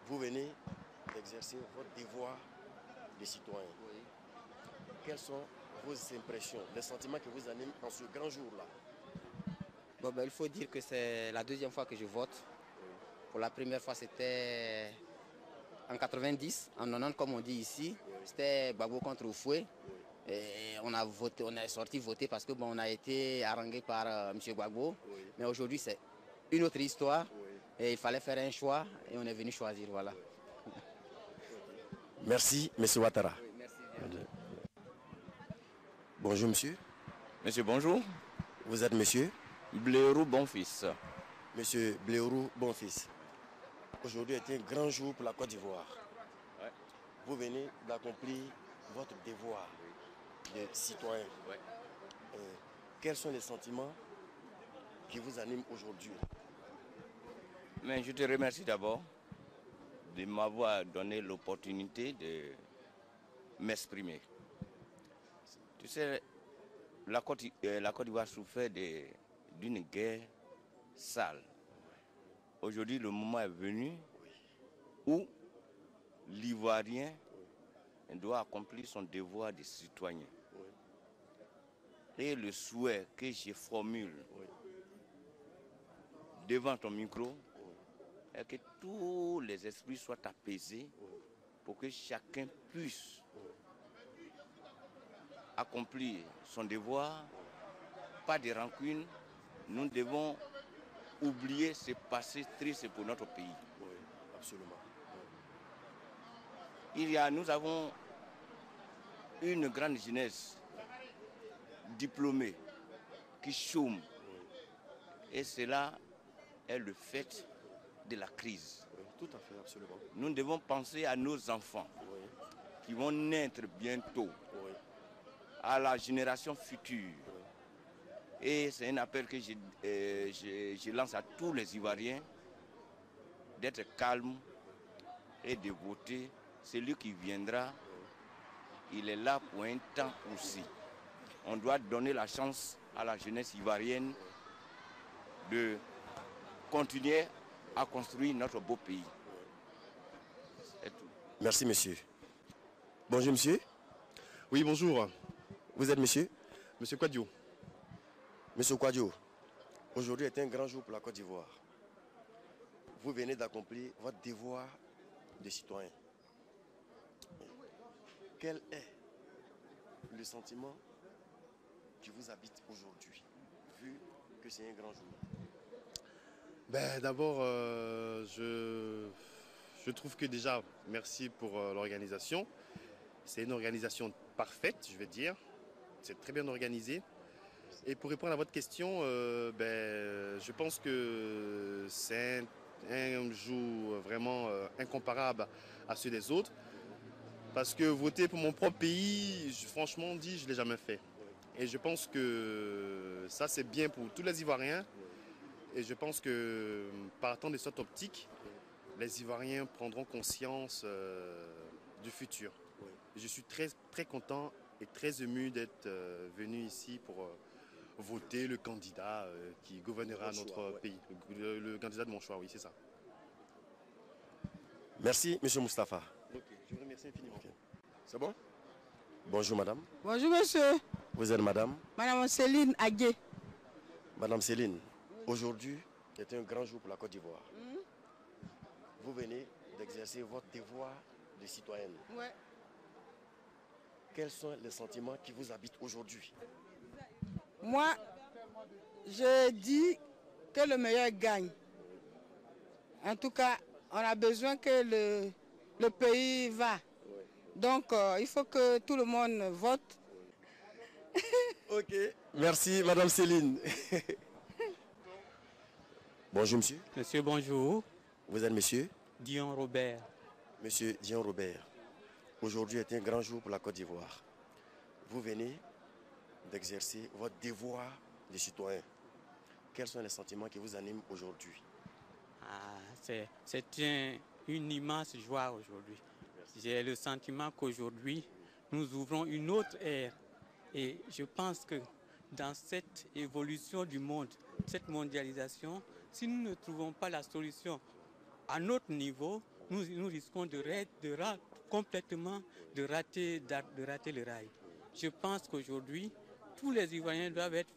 Vous venez d'exercer votre devoir de citoyen. Oui. Quelles sont vos impressions, les sentiments qui vous animent en ce grand jour-là? Bon, ben, il faut dire que c'est la deuxième fois que je vote. Oui. Pour la première fois, c'était en 90, en 90 comme on dit ici. Oui. C'était Gbagbo contre Oufoué. Oui. Et on est sorti voter parce que bon, on a été harangué par M. Gbagbo. Oui. Mais aujourd'hui, c'est une autre histoire. Oui. Et il fallait faire un choix et on est venu choisir. Voilà. Oui. Merci, M. Ouattara. Oui, merci bien. Bonjour, monsieur. Monsieur, bonjour. Vous êtes monsieur Blérou Bonfils. Monsieur Blérou Bonfils. Aujourd'hui est un grand jour pour la Côte d'Ivoire. Ouais. Vous venez d'accomplir votre devoir de citoyen. Ouais. Quels sont les sentiments qui vous animent aujourd'hui? Mais je te remercie d'abord de m'avoir donné l'opportunité de m'exprimer. Tu sais, la Côte d'Ivoire souffrait d'une guerre sale. Aujourd'hui, le moment est venu où l'Ivoirien doit accomplir son devoir de citoyen. Et le souhait que je formule devant ton micro est que tous les esprits soient apaisés pour que chacun puisse accomplir son devoir, pas de rancune. Nous devons oublier ce passé triste pour notre pays. Oui, absolument. Nous avons une grande jeunesse diplômée qui chôme. Et cela est le fait de la crise. Oui, tout à fait, absolument. Nous devons penser à nos enfants qui vont naître bientôt, à la génération future. Et c'est un appel que je lance à tous les Ivoiriens d'être calmes et de voter. Celui qui viendra, il est là pour un temps aussi. On doit donner la chance à la jeunesse ivoirienne de continuer à construire notre beau pays. C'est tout. Merci, monsieur. Bonjour, monsieur. Oui, bonjour. Vous êtes monsieur? Monsieur Kouadio. Monsieur Kouadio, aujourd'hui est un grand jour pour la Côte d'Ivoire. Vous venez d'accomplir votre devoir de citoyen. Quel est le sentiment qui vous habite aujourd'hui, vu que c'est un grand jour? D'abord, je trouve que déjà, merci pour l'organisation. C'est une organisation parfaite, je vais dire. C'est très bien organisé. Et pour répondre à votre question, je pense que c'est un jour vraiment incomparable à ceux des autres. Parce que voter pour mon propre pays, franchement dit, je ne l'ai jamais fait. Et je pense que ça, c'est bien pour tous les Ivoiriens. Et je pense que, partant de cette optique, les Ivoiriens prendront conscience du futur. Je suis très, très content et très ému d'être venu ici pour voter le candidat qui gouvernera notre pays. Le candidat de mon choix, oui, c'est ça. Merci, monsieur Moustapha. Ok, je vous remercie infiniment. Okay. C'est bon? Bonjour, madame. Bonjour, monsieur. Vous êtes madame? Madame Céline Agué. Madame Céline, aujourd'hui est un grand jour pour la Côte d'Ivoire. Vous venez d'exercer votre devoir de citoyenne. Ouais. Quels sont les sentiments qui vous habitent aujourd'hui? Moi, je dis que le meilleur gagne. En tout cas, on a besoin que le pays va. Donc, il faut que tout le monde vote. Ok, merci Madame Céline. Bonjour monsieur. Monsieur, bonjour. Vous êtes monsieur? Dion Robert. Monsieur Dion Robert, aujourd'hui est un grand jour pour la Côte d'Ivoire. Vous venez d'exercer votre devoir de citoyen. Quels sont les sentiments qui vous animent aujourd'hui? C'est une immense joie aujourd'hui. J'ai le sentiment qu'aujourd'hui, nous ouvrons une autre ère. Et je pense que dans cette évolution du monde, cette mondialisation, si nous ne trouvons pas la solution à notre niveau, nous risquons complètement de rater le rail. Je pense qu'aujourd'hui, tous les Ivoiriens doivent être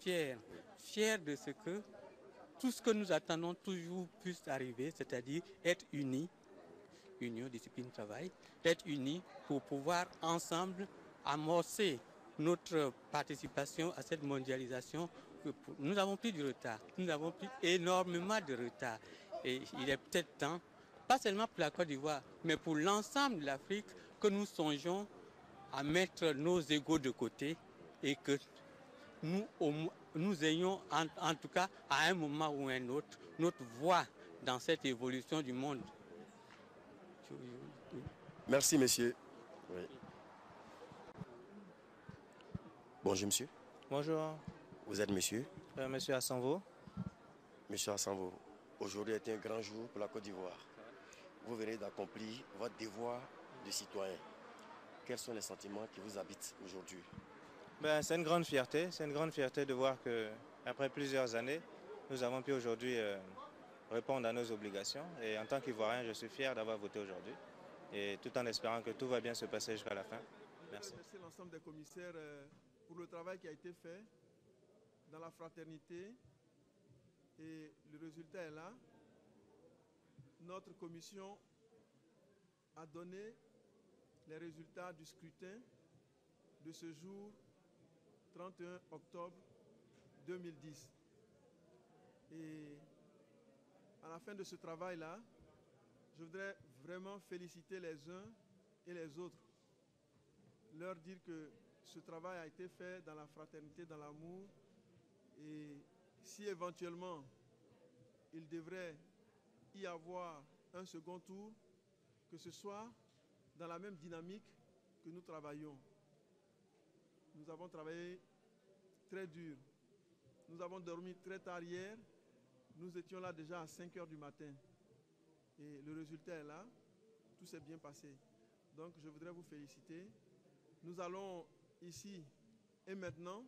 fiers de tout ce que nous attendons toujours puisse arriver, c'est-à-dire être unis, union, discipline, travail, être unis pour pouvoir ensemble amorcer notre participation à cette mondialisation. Nous avons pris du retard, nous avons pris énormément de retard. Et il est peut-être temps, pas seulement pour la Côte d'Ivoire, mais pour l'ensemble de l'Afrique, que nous songeons à mettre nos égos de côté et que nous ayons, en tout cas, à un moment ou un autre, notre voix dans cette évolution du monde. Merci, monsieur. Oui. Bonjour, monsieur. Bonjour. Vous êtes monsieur? Monsieur Assanvo. Monsieur Assanvo, aujourd'hui est un grand jour pour la Côte d'Ivoire. Vous venez d'accomplir votre devoir de citoyen. Quels sont les sentiments qui vous habitent aujourd'hui? C'est une grande fierté. C'est une grande fierté de voir qu'après plusieurs années, nous avons pu aujourd'hui répondre à nos obligations. Et en tant qu'Ivoirien, je suis fier d'avoir voté aujourd'hui. Et tout en espérant que tout va bien se passer jusqu'à la fin. Merci. Merci l'ensemble des commissaires pour le travail qui a été fait dans la fraternité. Et le résultat est là. Notre commission a donné les résultats du scrutin de ce jour 31 octobre 2010. Et à la fin de ce travail-là, je voudrais vraiment féliciter les uns et les autres, leur dire que ce travail a été fait dans la fraternité, dans l'amour, et si éventuellement il devrait y avoir un second tour, que ce soit dans la même dynamique que nous travaillons. Nous avons travaillé très dur. Nous avons dormi très tard hier. Nous étions là déjà à 5 heures du matin. Et le résultat est là. Tout s'est bien passé. Donc je voudrais vous féliciter. Nous allons ici et maintenant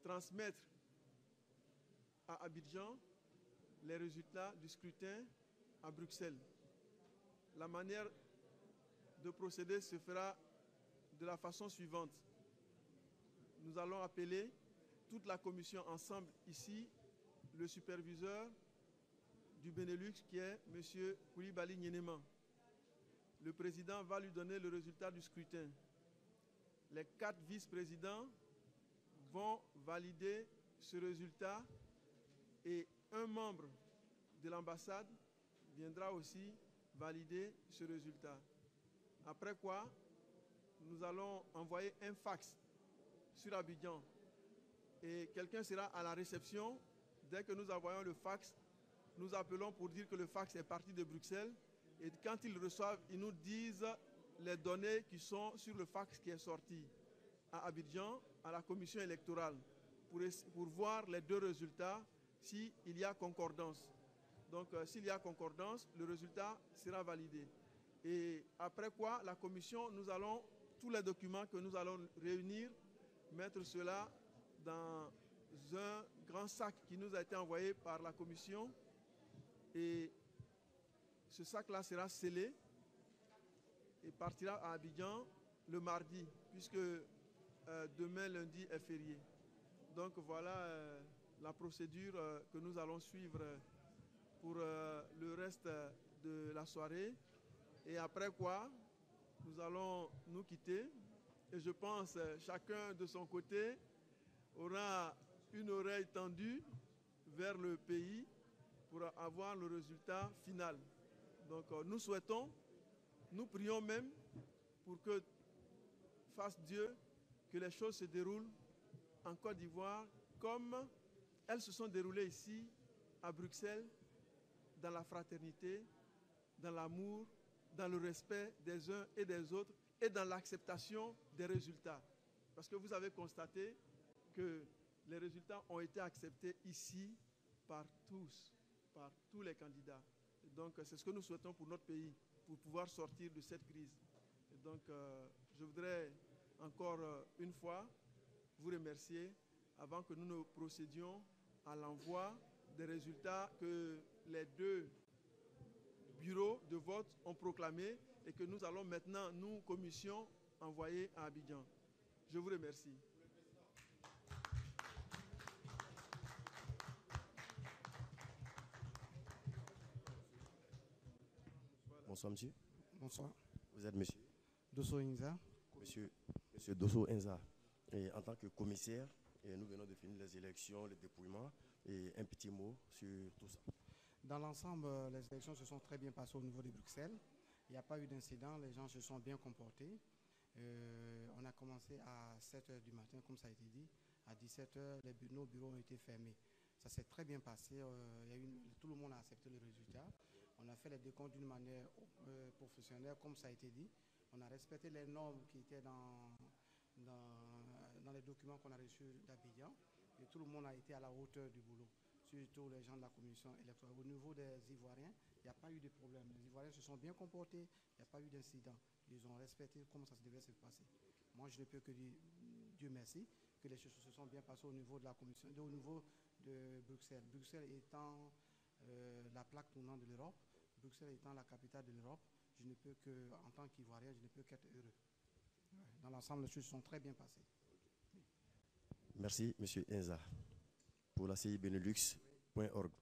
transmettre à Abidjan les résultats du scrutin à Bruxelles. La manière de procéder se fera de la façon suivante. Nous allons appeler toute la commission ensemble ici, le superviseur du Benelux qui est M. Koulibaly Nyenema. Le président va lui donner le résultat du scrutin. Les 4 vice-présidents vont valider ce résultat et un membre de l'ambassade viendra aussi valider ce résultat. Après quoi, nous allons envoyer un fax sur Abidjan et quelqu'un sera à la réception. Dès que nous envoyons le fax, nous appelons pour dire que le fax est parti de Bruxelles et quand ils reçoivent, ils nous disent les données qui sont sur le fax qui est sorti à Abidjan, à la commission électorale, pour voir les 2 résultats, s'il y a concordance. Donc s'il y a concordance, le résultat sera validé. Et après quoi, la commission, nous allons, tous les documents que nous allons réunir, mettre cela dans un grand sac qui nous a été envoyé par la commission. Et ce sac-là sera scellé et partira à Abidjan le mardi, puisque demain, lundi, est férié. Donc voilà la procédure que nous allons suivre pour le reste de la soirée. Et après quoi, nous allons nous quitter. Et je pense chacun de son côté aura une oreille tendue vers le pays pour avoir le résultat final. Donc nous souhaitons, nous prions même pour que fasse Dieu que les choses se déroulent en Côte d'Ivoire comme elles se sont déroulées ici à Bruxelles, dans la fraternité, dans l'amour, dans le respect des uns et des autres et dans l'acceptation des résultats. Parce que vous avez constaté que les résultats ont été acceptés ici par tous les candidats. Et donc c'est ce que nous souhaitons pour notre pays, pour pouvoir sortir de cette crise. Et donc je voudrais encore une fois vous remercier avant que nous ne procédions à l'envoi des résultats que les 2 bureaux de vote ont proclamés et que nous allons maintenant, nous, commission, envoyer à Abidjan. Je vous remercie. Bonsoir, monsieur. Bonsoir. Vous êtes monsieur Dosso Inza. Monsieur Dosso Inza. Et en tant que commissaire, nous venons de finir les élections, le dépouillement, et un petit mot sur tout ça. Dans l'ensemble, les élections se sont très bien passées au niveau de Bruxelles. Il n'y a pas eu d'incident, les gens se sont bien comportés. On a commencé à 7h du matin, comme ça a été dit. À 17h, nos bureaux ont été fermés. Ça s'est très bien passé. Tout le monde a accepté le résultat. On a fait les décomptes d'une manière professionnelle, comme ça a été dit. On a respecté les normes qui étaient dans les documents qu'on a reçus d'Abidjan. Et tout le monde a été à la hauteur du boulot, surtout les gens de la commission électorale. Au niveau des Ivoiriens, il n'y a pas eu de problème. Les Ivoiriens se sont bien comportés, il n'y a pas eu d'incident. Ils ont respecté comment ça devait se passer. Moi, je ne peux que dire Dieu merci que les choses se sont bien passées au niveau de la commission, au niveau de Bruxelles. Bruxelles étant la plaque tournante de l'Europe, Bruxelles étant la capitale de l'Europe, je ne peux que, en tant qu'Ivoirien, je ne peux qu'être heureux. Dans l'ensemble, les choses se sont très bien passées. Merci, M. Inza, pour la CI Benelux.org.